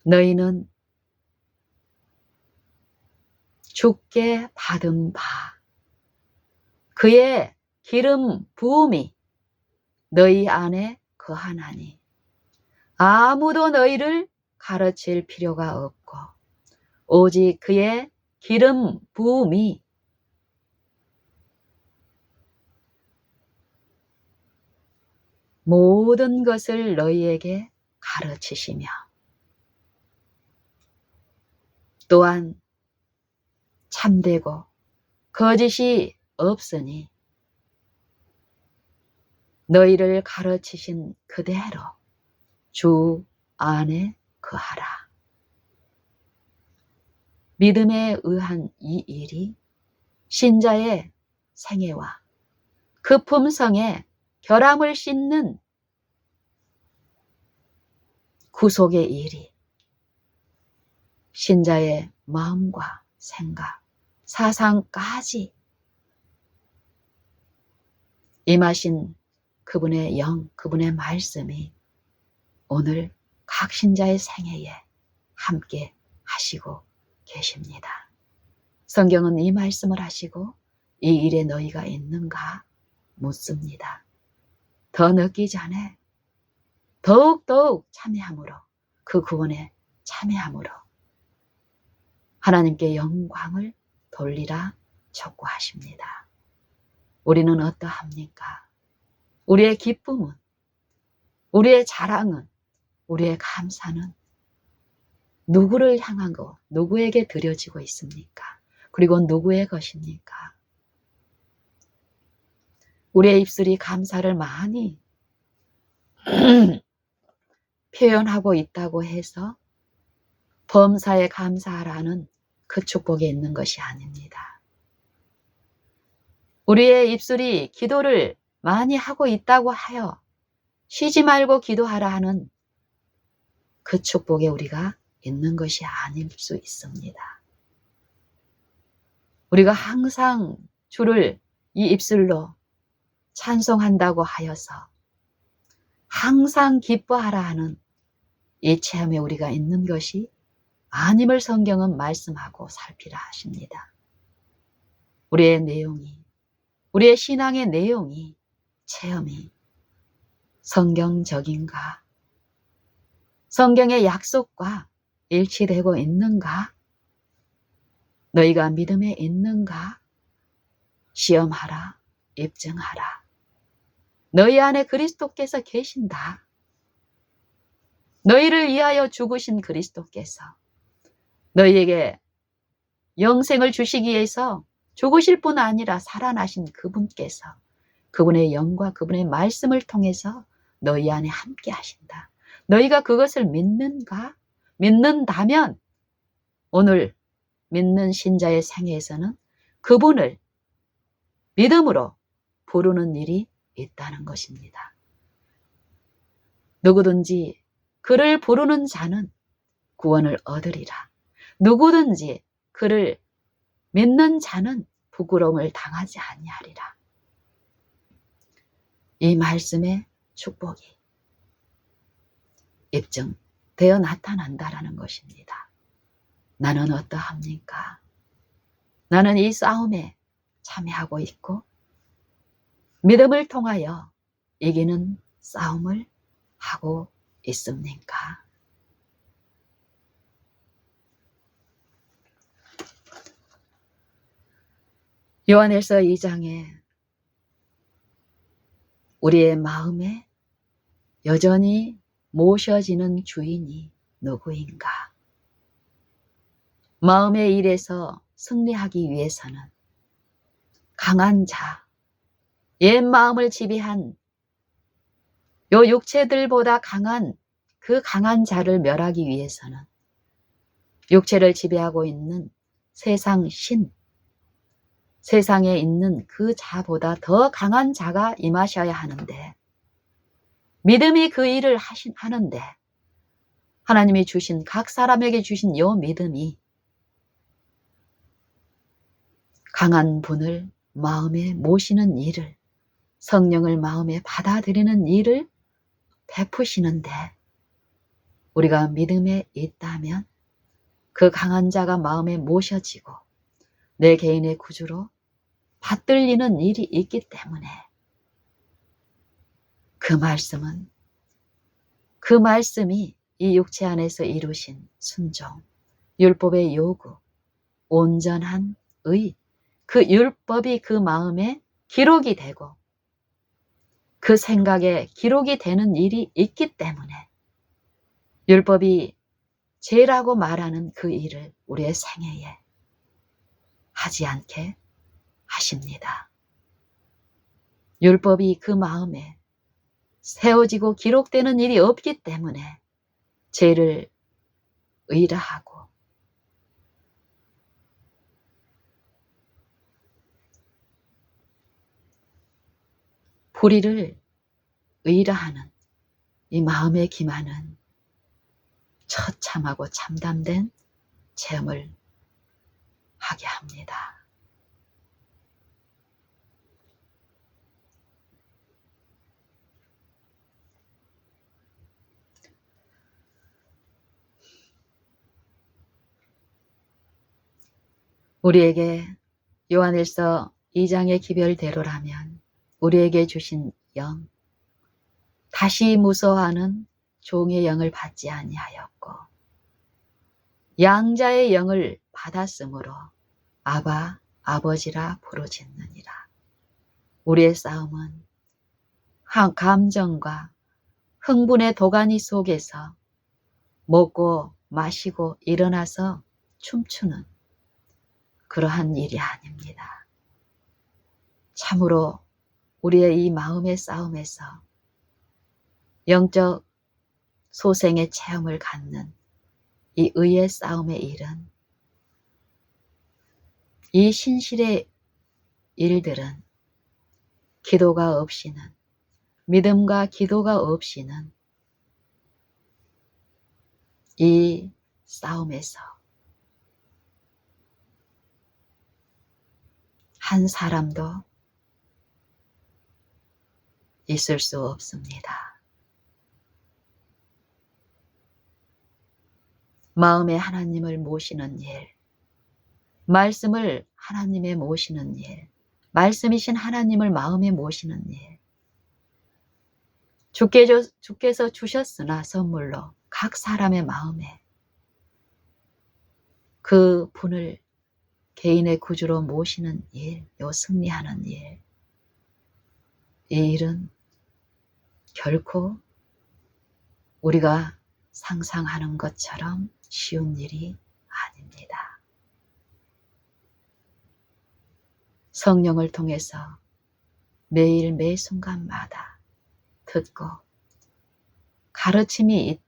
너희는 주께 받은 바 그의 기름 부음이 너희 안에 거하나니 아무도 너희를 가르칠 필요가 없고 오직 그의 기름 부음이 모든 것을 너희에게 가르치시며 또한 참되고 거짓이 없으니 너희를 가르치신 그대로 주 안에 거하라. 믿음에 의한 이 일이 신자의 생애와 그 품성에 결함을 씻는 구속의 일이 신자의 마음과 생각, 사상까지 임하신 그분의 영, 그분의 말씀이 오늘 각 신자의 생애에 함께 하시고 계십니다. 성경은 이 말씀을 하시고 이 일에 너희가 있는가 묻습니다. 더 늦기 전에 더욱더욱 참여함으로, 그 구원에 참여함으로 하나님께 영광을 돌리라 촉구하십니다. 우리는 어떠합니까? 우리의 기쁨은, 우리의 자랑은, 우리의 감사는 누구를 향한 것, 누구에게 드려지고 있습니까? 그리고 누구의 것입니까? 우리의 입술이 감사를 많이 표현하고 있다고 해서 범사에 감사하라는 그 축복에 있는 것이 아닙니다. 우리의 입술이 기도를 많이 하고 있다고 하여 쉬지 말고 기도하라 하는 그 축복에 우리가 있는 것이 아닐 수 있습니다. 우리가 항상 주를 이 입술로 찬송한다고 하여서 항상 기뻐하라 하는 이 체험에 우리가 있는 것이 아님을 성경은 말씀하고 살피라 하십니다. 우리의 내용이, 우리의 신앙의 내용이, 체험이 성경적인가? 성경의 약속과 일치되고 있는가? 너희가 믿음에 있는가? 시험하라, 입증하라. 너희 안에 그리스도께서 계신다. 너희를 위하여 죽으신 그리스도께서 너희에게 영생을 주시기 위해서 죽으실 뿐 아니라 살아나신 그분께서 그분의 영과 그분의 말씀을 통해서 너희 안에 함께 하신다. 너희가 그것을 믿는가? 믿는다면 오늘 믿는 신자의 생애에서는 그분을 믿음으로 부르는 일이 있다는 것입니다. 누구든지 그를 부르는 자는 구원을 얻으리라. 누구든지 그를 믿는 자는 부끄러움을 당하지 아니하리라. 이 말씀의 축복이 입증되어 나타난다라는 것입니다. 나는 어떠합니까? 나는 이 싸움에 참여하고 있고 믿음을 통하여 이기는 싸움을 하고 있습니까? 요한일서 2장에 우리의 마음에 여전히 모셔지는 주인이 누구인가? 마음의 일에서 승리하기 위해서는 강한 자, 옛 마음을 지배한 요 육체들보다 강한 그 강한 자를 멸하기 위해서는 육체를 지배하고 있는 세상 신, 세상에 있는 그 자보다 더 강한 자가 임하셔야 하는데 믿음이 그 일을 하는데 하나님이 주신 각 사람에게 주신 요 믿음이 강한 분을 마음에 모시는 일을 성령을 마음에 받아들이는 일을 베푸시는데 우리가 믿음에 있다면 그 강한 자가 마음에 모셔지고 내 개인의 구주로 받들리는 일이 있기 때문에 그 말씀이 이 육체 안에서 이루신 순종, 율법의 요구, 온전한 의, 그 율법이 그 마음에 기록이 되고 그 생각에 기록이 되는 일이 있기 때문에 율법이 죄라고 말하는 그 일을 우리의 생애에 하지 않게 하십니다. 율법이 그 마음에 세워지고 기록되는 일이 없기 때문에 죄를 의라하고 불의를 의라하는 이 마음의 기만은 처참하고 참담된 체험을 하게 합니다. 우리에게 요한일서 2장의 기별대로라면 우리에게 주신 영, 다시 무서워하는 종의 영을 받지 아니하였고 양자의 영을 받았으므로 아바, 아버지라 부르짖느니라. 우리의 싸움은 감정과 흥분의 도가니 속에서 먹고 마시고 일어나서 춤추는 그러한 일이 아닙니다. 참으로 우리의 이 마음의 싸움에서 영적 소생의 체험을 갖는 이 의의 싸움의 일은, 이 신실의 일들은 기도가 없이는, 믿음과 기도가 없이는 이 싸움에서 한 사람도 있을 수 없습니다. 마음에 하나님을 모시는 일, 말씀을 하나님에 모시는 일, 말씀이신 하나님을 마음에 모시는 일, 주께서 주셨으나 선물로 각 사람의 마음에 그 분을 개인의 구주로 모시는 일, 요 승리하는 일, 이 일은 결코 우리가 상상하는 것처럼 쉬운 일이 아닙니다. 성령을 통해서 매일 매 순간마다 듣고 가르침이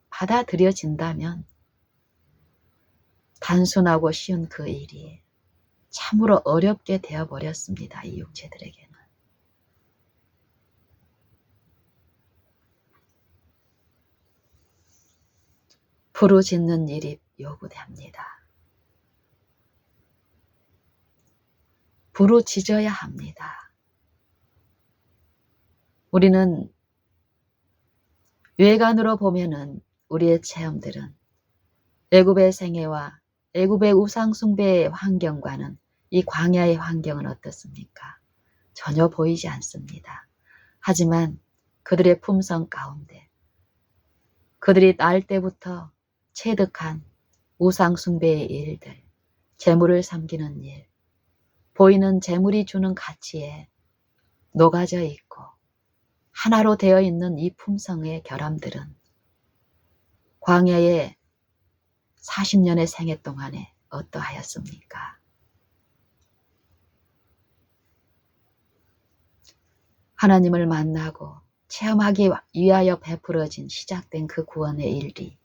받아들여진다면 단순하고 쉬운 그 일이 참으로 어렵게 되어버렸습니다. 이 육체들에게는. 부르짖는 일이 요구됩니다. 부르짖어야 합니다. 우리는 외관으로 보면은 우리의 체험들은 애굽의 생애와 애굽의 우상숭배의 환경과는 이 광야의 환경은 어떻습니까? 전혀 보이지 않습니다. 하지만 그들의 품성 가운데 그들이 날 때부터 체득한 우상숭배의 일들, 재물을 섬기는 일, 보이는 재물이 주는 가치에 녹아져 있고 하나로 되어 있는 이 품성의 결함들은 광야의 40년의 생애 동안에 어떠하였습니까? 하나님을 만나고 체험하기 위하여 베풀어진 시작된 그 구원의 일이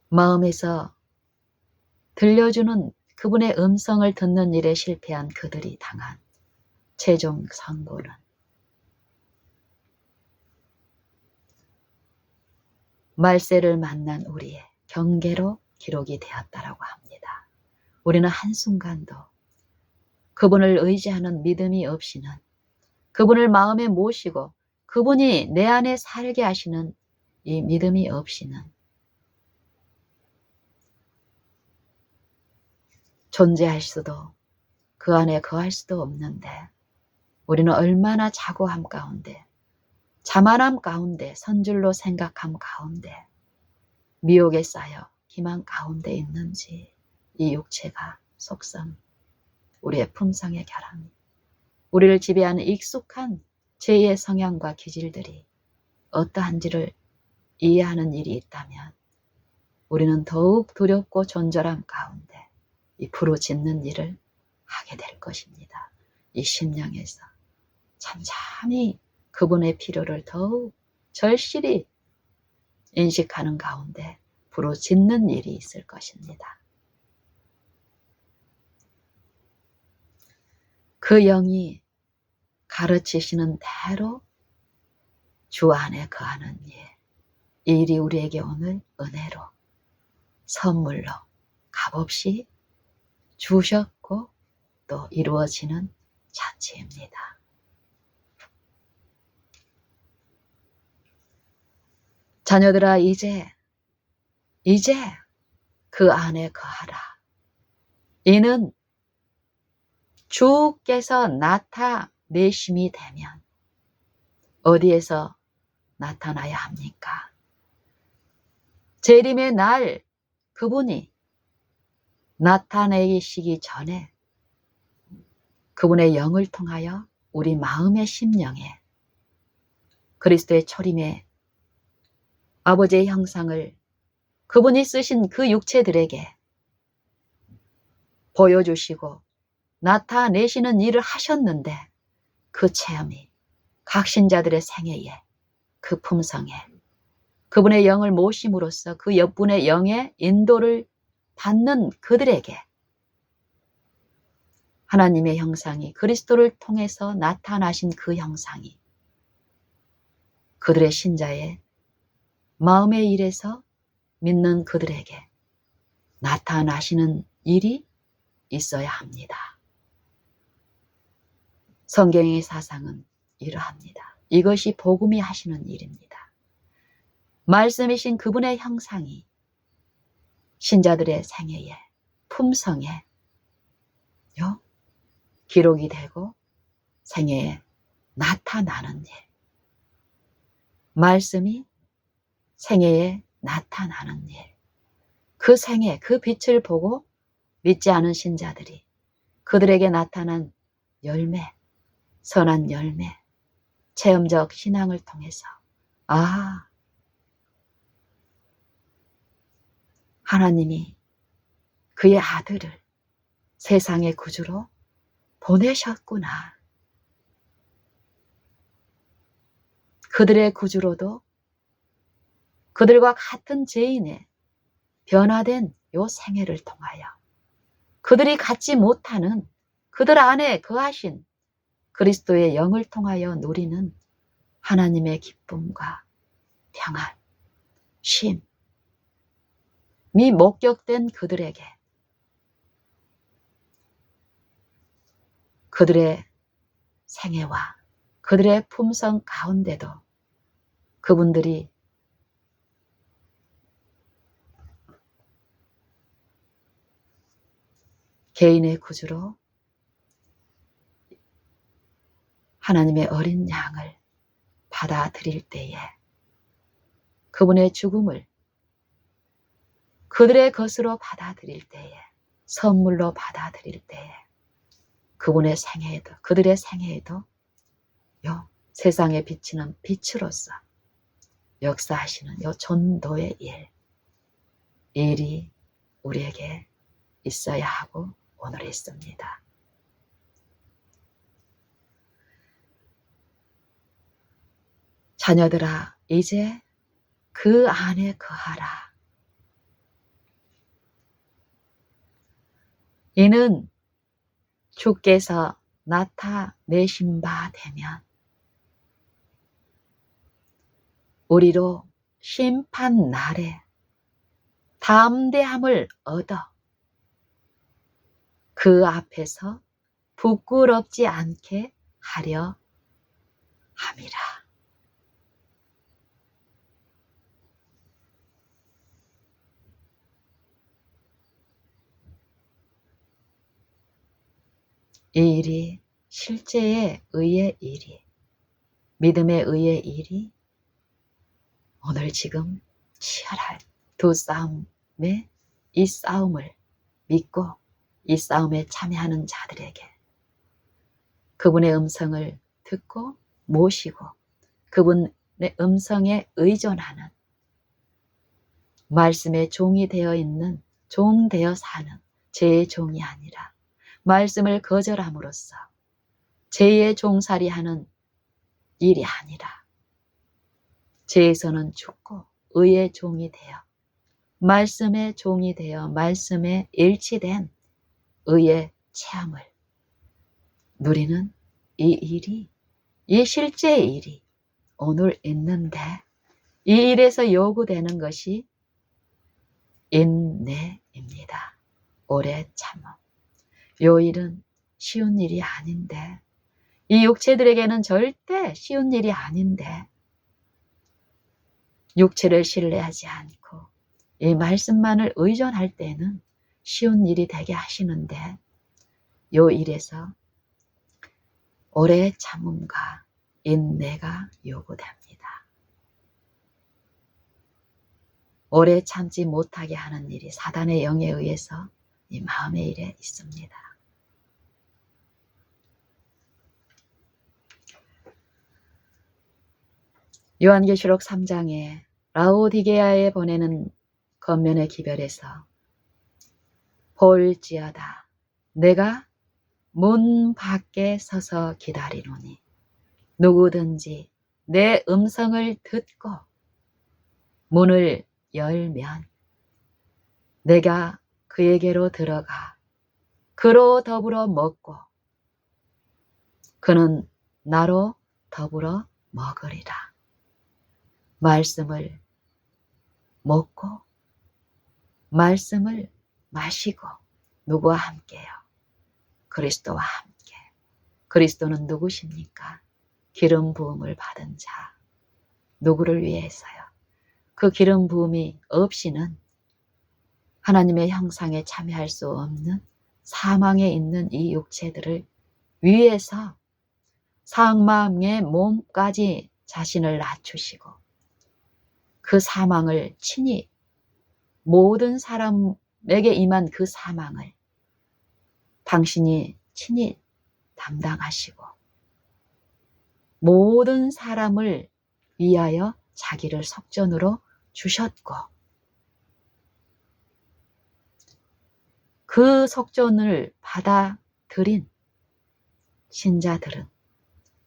마음에서 들려주는 그분의 음성을 듣는 일에 실패한 그들이 당한 최종 선고는 말세를 만난 우리의 경계로 기록이 되었다라고 합니다. 우리는 한순간도 그분을 의지하는 믿음이 없이는, 그분을 마음에 모시고 그분이 내 안에 살게 하시는 이 믿음이 없이는 존재할 수도 그 안에 거할 수도 없는데, 우리는 얼마나 자고함 가운데, 자만함 가운데, 선줄로 생각함 가운데, 미혹에 쌓여 기만 가운데 있는지, 이 육체가 속성, 우리의 품성의 결함, 우리를 지배하는 익숙한 죄의 성향과 기질들이 어떠한지를 이해하는 일이 있다면 우리는 더욱 두렵고 존절함 가운데 이 부르짖는 일을 하게 될 것입니다. 이 심령에서 참참히 그분의 필요를 더욱 절실히 인식하는 가운데 부르짖는 일이 있을 것입니다. 그 영이 가르치시는 대로 주 안에 거하는 일, 이 일이 우리에게 오늘 은혜로, 선물로 값없이 주셨고 또 이루어지는 잔치입니다. 자녀들아, 이제 그 안에 거하라. 이는 주께서 나타내심이 되면 어디에서 나타나야 합니까? 재림의 날 그분이 나타내시기 전에 그분의 영을 통하여 우리 마음의 심령에 그리스도의 초림의 아버지의 형상을 그분이 쓰신 그 육체들에게 보여주시고 나타내시는 일을 하셨는데 그 체험이 각 신자들의 생애에 그 품성에 그분의 영을 모심으로써 그 옆분의 영의 인도를 받는 그들에게 하나님의 형상이 그리스도를 통해서 나타나신 그 형상이 그들의 신자의 마음의 일에서 믿는 그들에게 나타나시는 일이 있어야 합니다. 성경의 사상은 이러합니다. 이것이 복음이 하시는 일입니다. 말씀이신 그분의 형상이 신자들의 생애에 품성에 기록이 되고 생애에 나타나는 일. 말씀이 생애에 나타나는 일. 그 생애, 그 빛을 보고 믿지 않은 신자들이 그들에게 나타난 열매, 선한 열매, 체험적 신앙을 통해서 하나님이 그의 아들을 세상의 구주로 보내셨구나. 그들의 구주로도 그들과 같은 죄인의 변화된 요 생애를 통하여 그들이 갖지 못하는 그들 안에 거하신 그리스도의 영을 통하여 누리는 하나님의 기쁨과 평안, 쉼이 목격된 그들에게 그들의 생애와 그들의 품성 가운데도 그분들이 개인의 구주로 하나님의 어린 양을 받아들일 때에 그분의 죽음을 그들의 것으로 받아들일 때에 선물로 받아들일 때에 그분의 생애에도 그들의 생애에도 세상에 비치는 빛으로서 역사하시는 요 전도의 일이 우리에게 있어야 하고 오늘 있습니다. 자녀들아, 이제 그 안에 거하라. 이는 주께서 나타내신 바 되면 우리로 심판 날에 담대함을 얻어 그 앞에서 부끄럽지 않게 하려 함이라. 이 일이 실제의 의의 일이, 믿음의 의의 일이 오늘 지금 치열할 두 싸움의 이 싸움을 믿고 이 싸움에 참여하는 자들에게 그분의 음성을 듣고 모시고 그분의 음성에 의존하는 말씀의 종이 되어 있는 종 되어 사는 죄의 종이 아니라 말씀을 거절함으로써 죄의 종살이하는 일이 아니라 죄에서는 죽고 의의 종이 되어 말씀의 종이 되어 말씀에 일치된 의의 체험을 누리는 이 일이, 이 실제의 일이 오늘 있는데 이 일에서 요구되는 것이 인내입니다. 오래 참음. 요 일은 쉬운 일이 아닌데 이 육체들에게는 절대 쉬운 일이 아닌데 육체를 신뢰하지 않고 이 말씀만을 의존할 때는 쉬운 일이 되게 하시는데 요 일에서 오래 참음과 인내가 요구됩니다. 오래 참지 못하게 하는 일이 사단의 영에 의해서 이 마음의 일에 있습니다. 요한계시록 3장에 라오디게아에 보내는 겉면의 기별에서 볼지어다 내가 문 밖에 서서 기다리노니 누구든지 내 음성을 듣고 문을 열면 내가 그에게로 들어가 그로 더불어 먹고 그는 나로 더불어 먹으리라. 말씀을 먹고 말씀을 마시고 누구와 함께요? 그리스도와 함께. 그리스도는 누구십니까? 기름 부음을 받은 자. 누구를 위해서요? 그 기름 부음이 없이는 하나님의 형상에 참여할 수 없는 사망에 있는 이 육체들을 위해서 사망의 몸까지 자신을 낮추시고 그 사망을 친히 모든 사람에게 임한 그 사망을 당신이 친히 담당하시고 모든 사람을 위하여 자기를 속전으로 주셨고 그 속전을 받아들인 신자들은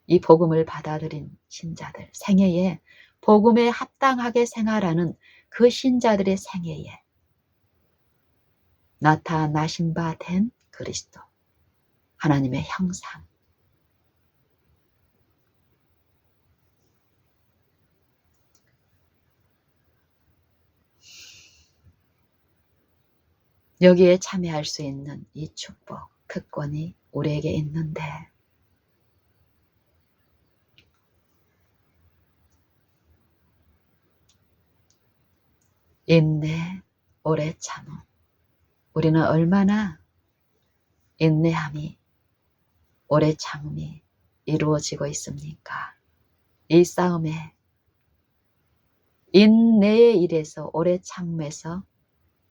이 복음을 받아들인 신자들 생애에 복음에 합당하게 생활하는 그 신자들의 생애에 나타나신 바 된 그리스도 하나님의 형상 여기에 참여할 수 있는 이 축복 특권이 우리에게 있는데 인내, 오래 참음. 우리는 얼마나 인내함이, 오래 참음이 이루어지고 있습니까? 이 싸움에 인내의 일에서 오래 참음에서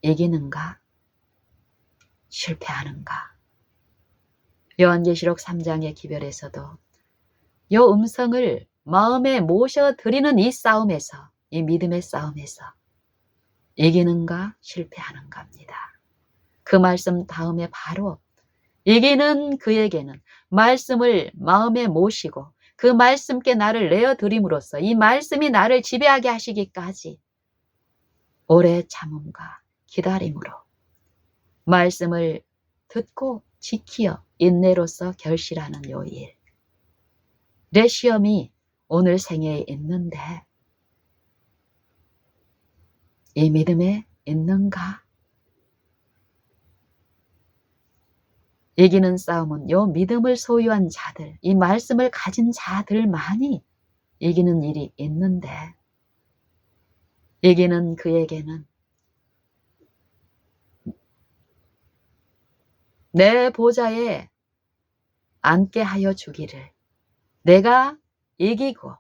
이기는가? 실패하는가? 요한계시록 3장의 기별에서도 요 음성을 마음에 모셔드리는 이 싸움에서, 이 믿음의 싸움에서 이기는가 실패하는가입니다. 그 말씀 다음에 바로 이기는 그에게는 말씀을 마음에 모시고 그 말씀께 나를 내어드림으로써 이 말씀이 나를 지배하게 하시기까지 오래 참음과 기다림으로 말씀을 듣고 지키어 인내로서 결실하는 요 일. 내 시험이 오늘 생애에 있는데 이 믿음에 있는가? 이기는 싸움은 요 믿음을 소유한 자들, 이 말씀을 가진 자들만이 이기는 일이 있는데 이기는 그에게는 내 보좌에 앉게 하여 주기를 내가 이기고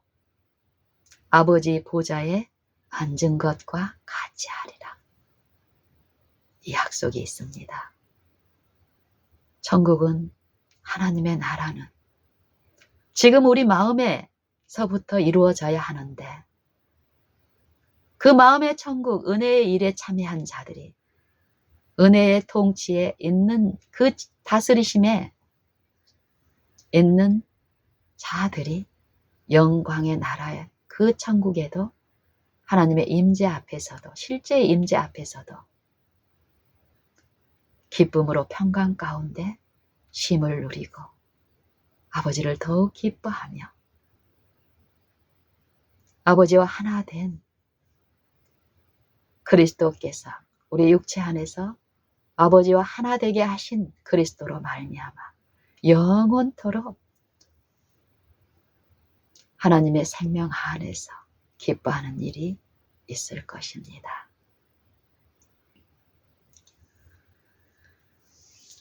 아버지 보좌에 앉은 것과 같이 하리라. 이 약속이 있습니다. 천국은 하나님의 나라는 지금 우리 마음에서부터 이루어져야 하는데 그 마음의 천국, 은혜의 일에 참여한 자들이 은혜의 통치에 있는 그 다스리심에 있는 자들이 영광의 나라의 그 천국에도 하나님의 임재 앞에서도 실제의 임재 앞에서도 기쁨으로 평강 가운데 쉼을 누리고 아버지를 더욱 기뻐하며 아버지와 하나 된 그리스도께서 우리 육체 안에서 아버지와 하나 되게 하신 그리스도로 말미암아 영원토록 하나님의 생명 안에서 기뻐하는 일이 있을 것입니다.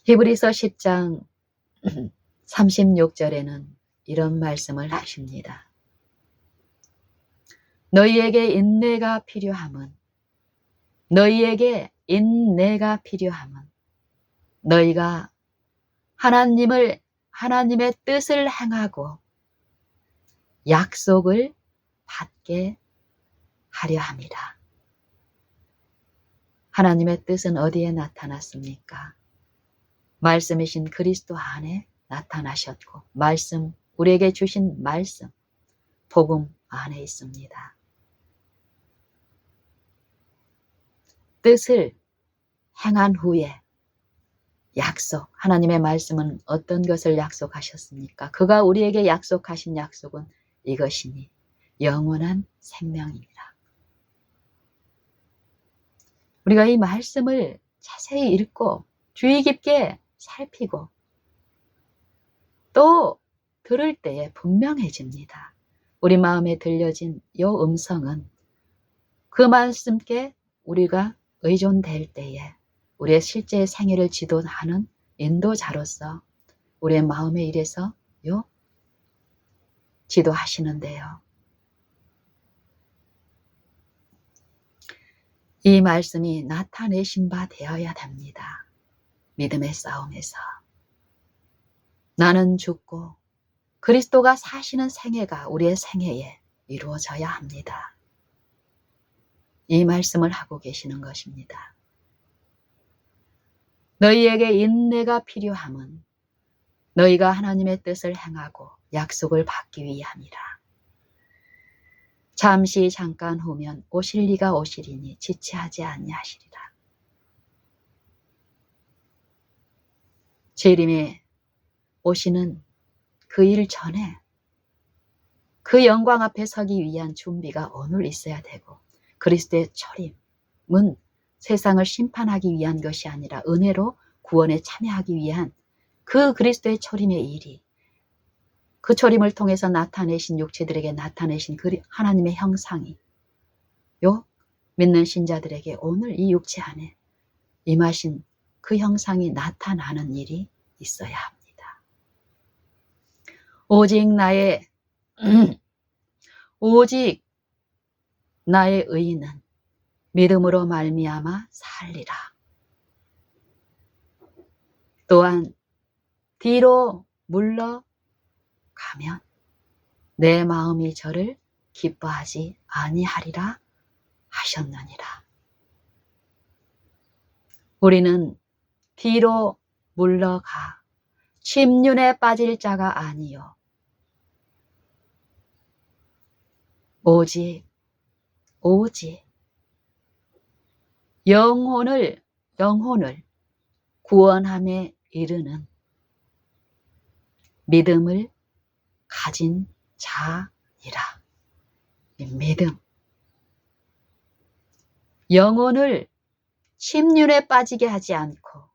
히브리서 10장 36절에는 이런 말씀을 하십니다. 너희에게 인내가 필요함은 너희가 하나님의 뜻을 행하고 약속을 받게 하려 함이라. 하나님의 뜻은 어디에 나타났습니까? 말씀이신 그리스도 안에 나타나셨고, 우리에게 주신 말씀, 복음 안에 있습니다. 뜻을 행한 후에 약속, 하나님의 말씀은 어떤 것을 약속하셨습니까? 그가 우리에게 약속하신 약속은 이것이니 영원한 생명입니다. 우리가 이 말씀을 자세히 읽고 주의 깊게 살피고 또 들을 때에 분명해집니다. 우리 마음에 들려진 이 음성은 그 말씀께 우리가 의존될 때에 우리의 실제 생애를 지도하는 인도자로서 우리의 마음의 일에서 지도하시는데요. 이 말씀이 나타내신 바 되어야 됩니다. 믿음의 싸움에서. 나는 죽고 그리스도가 사시는 생애가 우리의 생애에 이루어져야 합니다. 이 말씀을 하고 계시는 것입니다. 너희에게 인내가 필요함은 너희가 하나님의 뜻을 행하고 약속을 받기 위함이라. 잠깐 후면 오실 이가 오시리니 지체하지 아니하시리라. 재림에 오시는 그 일 전에 그 영광 앞에 서기 위한 준비가 오늘 있어야 되고, 그리스도의 초림은 세상을 심판하기 위한 것이 아니라 은혜로 구원에 참여하기 위한 그 그리스도의 초림의 일이, 그 초림을 통해서 나타내신 육체들에게 나타내신 그 하나님의 형상이 믿는 신자들에게 오늘 이 육체 안에 임하신 그 형상이 나타나는 일이 있어야 합니다. 오직 나의 의인은 믿음으로 말미암아 살리라. 또한 뒤로 물러가면 내 마음이 저를 기뻐하지 아니하리라 하셨느니라. 우리는 뒤로 물러가 침륜에 빠질 자가 아니요 오직 영혼을 구원함에 이르는 믿음을 가진 자이라. 믿음. 영혼을 침륜에 빠지게 하지 않고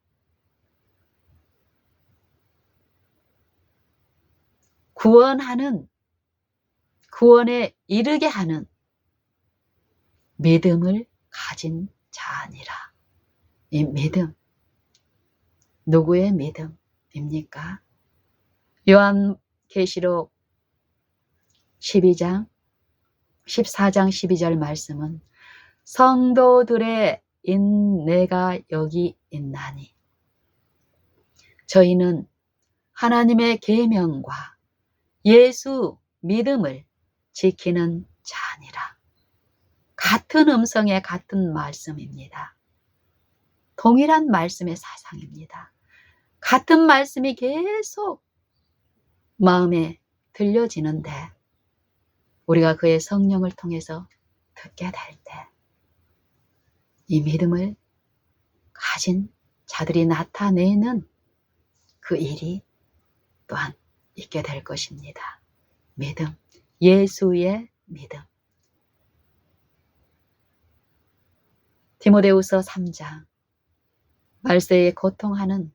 구원에 이르게 하는 믿음을 가진 자니라. 이 믿음, 누구의 믿음입니까? 요한계시록 14장 12절 말씀은 성도들의 인내가 여기 있나니 저희는 하나님의 계명과 예수 믿음을 지키는 자니라. 같은 음성의 같은 말씀입니다. 동일한 말씀의 사상입니다. 같은 말씀이 계속 마음에 들려지는데 우리가 그의 성령을 통해서 듣게 될 때 이 믿음을 가진 자들이 나타내는 그 일이 또한 있게 될 것입니다. 믿음, 예수의 믿음. 디모데후서 3장 말세에 고통하는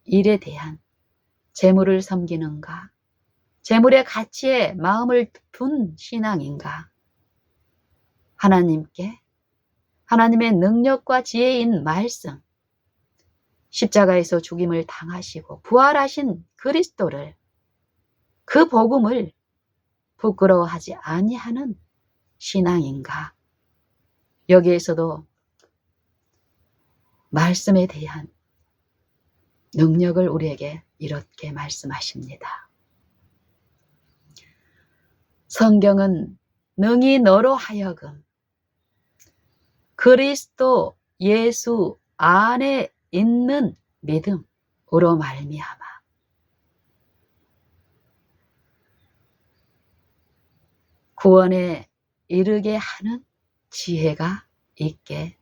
일에 대한 재물을 섬기는가, 재물의 가치에 마음을 둔 신앙인가, 하나님의 능력과 지혜인 말씀, 십자가에서 죽임을 당하시고 부활하신 그리스도를, 그 복음을 부끄러워하지 아니하는 신앙인가? 여기에서도 말씀에 대한 능력을 우리에게 이렇게 말씀하십니다. 성경은 능히 너로 하여금 그리스도 예수 안에 있는 믿음으로 말미암아 구원에 이르게 하는 지혜가 있게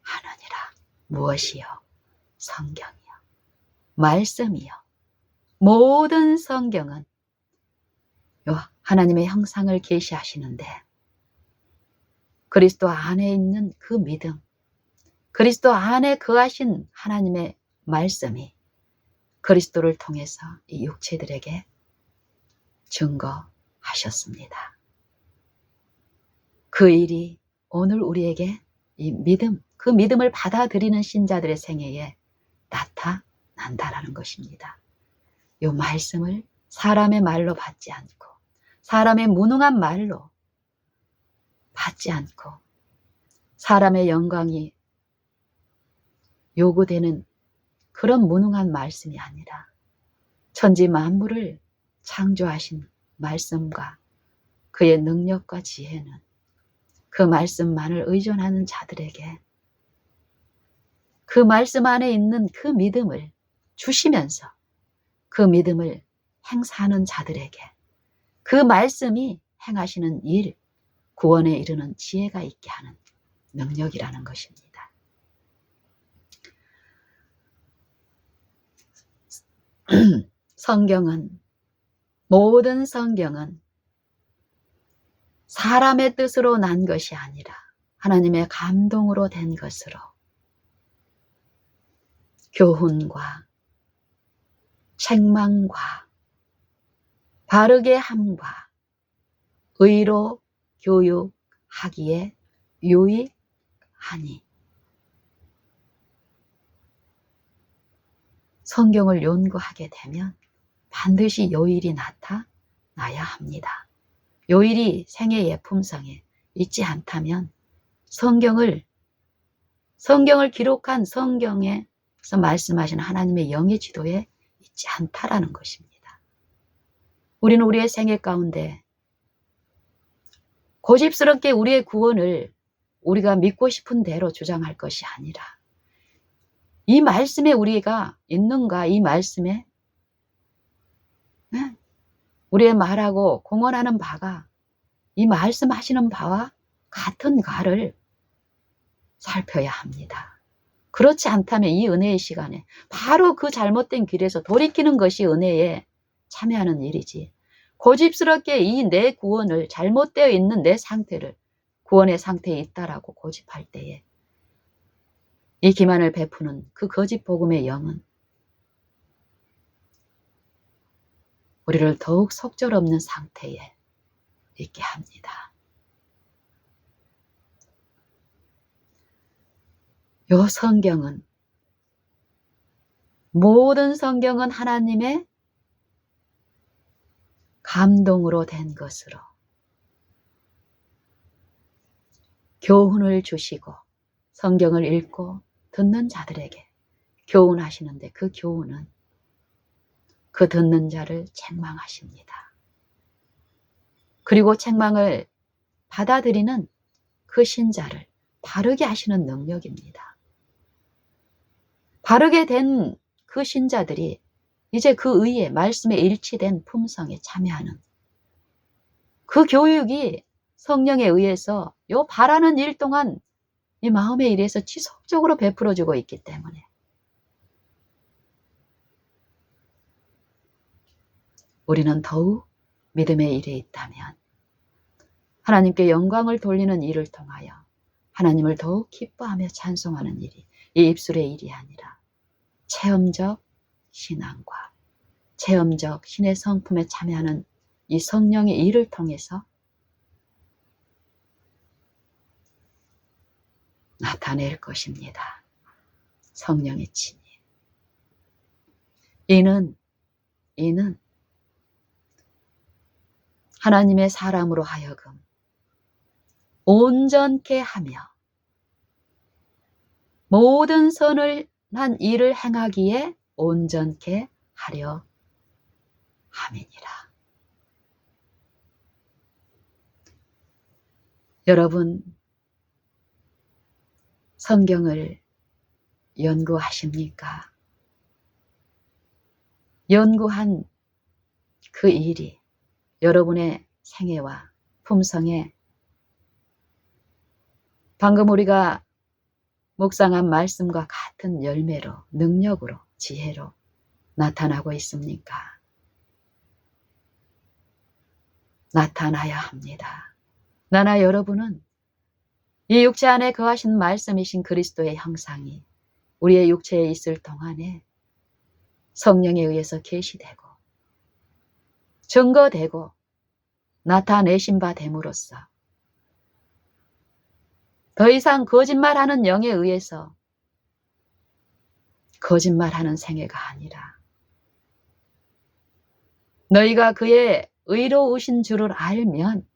하느니라. 무엇이요? 성경이요. 말씀이요. 모든 성경은 하나님의 형상을 계시하시는데 그리스도 안에 있는 그 믿음, 그리스도 안에 거하신 하나님의 말씀이 그리스도를 통해서 이 육체들에게 증거하셨습니다. 그 일이 오늘 우리에게 이 믿음, 그 믿음을 받아들이는 신자들의 생애에 나타난다라는 것입니다. 이 말씀을 사람의 말로 받지 않고 사람의 무능한 말로 받지 않고 사람의 영광이 요구되는 그런 무능한 말씀이 아니라 천지 만물을 창조하신 말씀과 그의 능력과 지혜는 그 말씀만을 의존하는 자들에게 그 말씀 안에 있는 그 믿음을 주시면서 그 믿음을 행사하는 자들에게 그 말씀이 행하시는 일, 구원에 이르는 지혜가 있게 하는 능력이라는 것입니다. 모든 성경은 사람의 뜻으로 난 것이 아니라 하나님의 감동으로 된 것으로 교훈과 책망과 바르게 함과 의로 교육하기에 유익하니 성경을 연구하게 되면 반드시 요일이 나타나야 합니다. 요일이 생애의 품성에 있지 않다면 성경을 기록한 성경에서 말씀하신 하나님의 영의 지도에 있지 않다라는 것입니다. 우리는 우리의 생애 가운데 고집스럽게 우리의 구원을 우리가 믿고 싶은 대로 주장할 것이 아니라 이 말씀에 우리가 있는가, 이 말씀에 우리의 말하고 공언하는 바가 이 말씀하시는 바와 같은가를 살펴야 합니다. 그렇지 않다면 이 은혜의 시간에 바로 그 잘못된 길에서 돌이키는 것이 은혜에 참여하는 일이지, 고집스럽게 이 내 구원을, 잘못되어 있는 내 상태를 구원의 상태에 있다라고 고집할 때에 이 기만을 베푸는 그 거짓 복음의 영은 우리를 더욱 속절없는 상태에 있게 합니다. 요 성경은, 모든 성경은 하나님의 감동으로 된 것으로 교훈을 주시고 성경을 읽고 듣는 자들에게 교훈하시는데 그 교훈은 그 듣는 자를 책망하십니다. 그리고 책망을 받아들이는 그 신자를 바르게 하시는 능력입니다. 바르게 된 그 신자들이 이제 그 의에 말씀에 일치된 품성에 참여하는 그 교육이 성령에 의해서 요 바라는 일 동안 이 마음의 일에서 지속적으로 베풀어지고 있기 때문에 우리는 더욱 믿음의 일에 있다면 하나님께 영광을 돌리는 일을 통하여 하나님을 더욱 기뻐하며 찬송하는 일이 이 입술의 일이 아니라 체험적 신앙과 체험적 신의 성품에 참여하는 이 성령의 일을 통해서 나타낼 것입니다. 성령의 친히. 이는 하나님의 사람으로 하여금 온전케 하며 모든 선을 한 일을 행하기에 온전케 하려 함이니라. 여러분, 성경을 연구하십니까? 연구한 그 일이 여러분의 생애와 품성에 방금 우리가 묵상한 말씀과 같은 열매로, 능력으로, 지혜로 나타나고 있습니까? 나타나야 합니다. 나나 여러분은 이 육체 안에 거하신 말씀이신 그리스도의 형상이 우리의 육체에 있을 동안에 성령에 의해서 계시되고 증거되고 나타내신 바 됨으로써 더 이상 거짓말하는 영에 의해서 거짓말하는 생애가 아니라 너희가 그의 의로우신 줄을 알면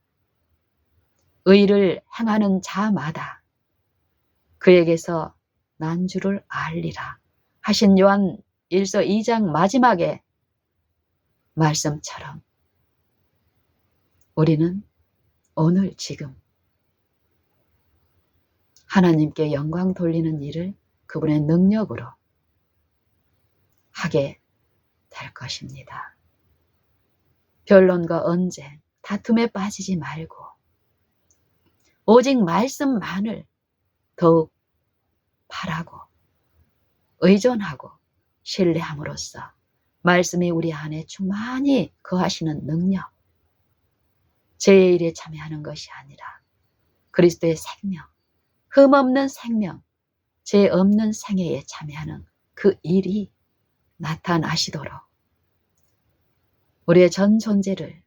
의를 행하는 자마다 그에게서 난 줄을 알리라 하신 요한 1서 2장 마지막에 말씀처럼 우리는 오늘 지금 하나님께 영광 돌리는 일을 그분의 능력으로 하게 될 것입니다. 변론과 언쟁, 다툼에 빠지지 말고 오직 말씀만을 더욱 바라고 의존하고 신뢰함으로써 말씀이 우리 안에 충만히 거하시는 능력, 죄의 일에 참여하는 것이 아니라 그리스도의 생명, 흠없는 생명, 죄 없는 생애에 참여하는 그 일이 나타나시도록 우리의 전 존재를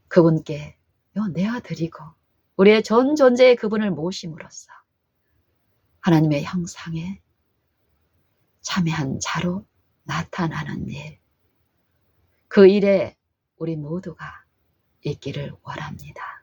그분께 내어드리고 우리의 전 존재의 그분을 모심으로써 하나님의 형상에 참여한 자로 나타나는 일, 그 일에 우리 모두가 있기를 원합니다.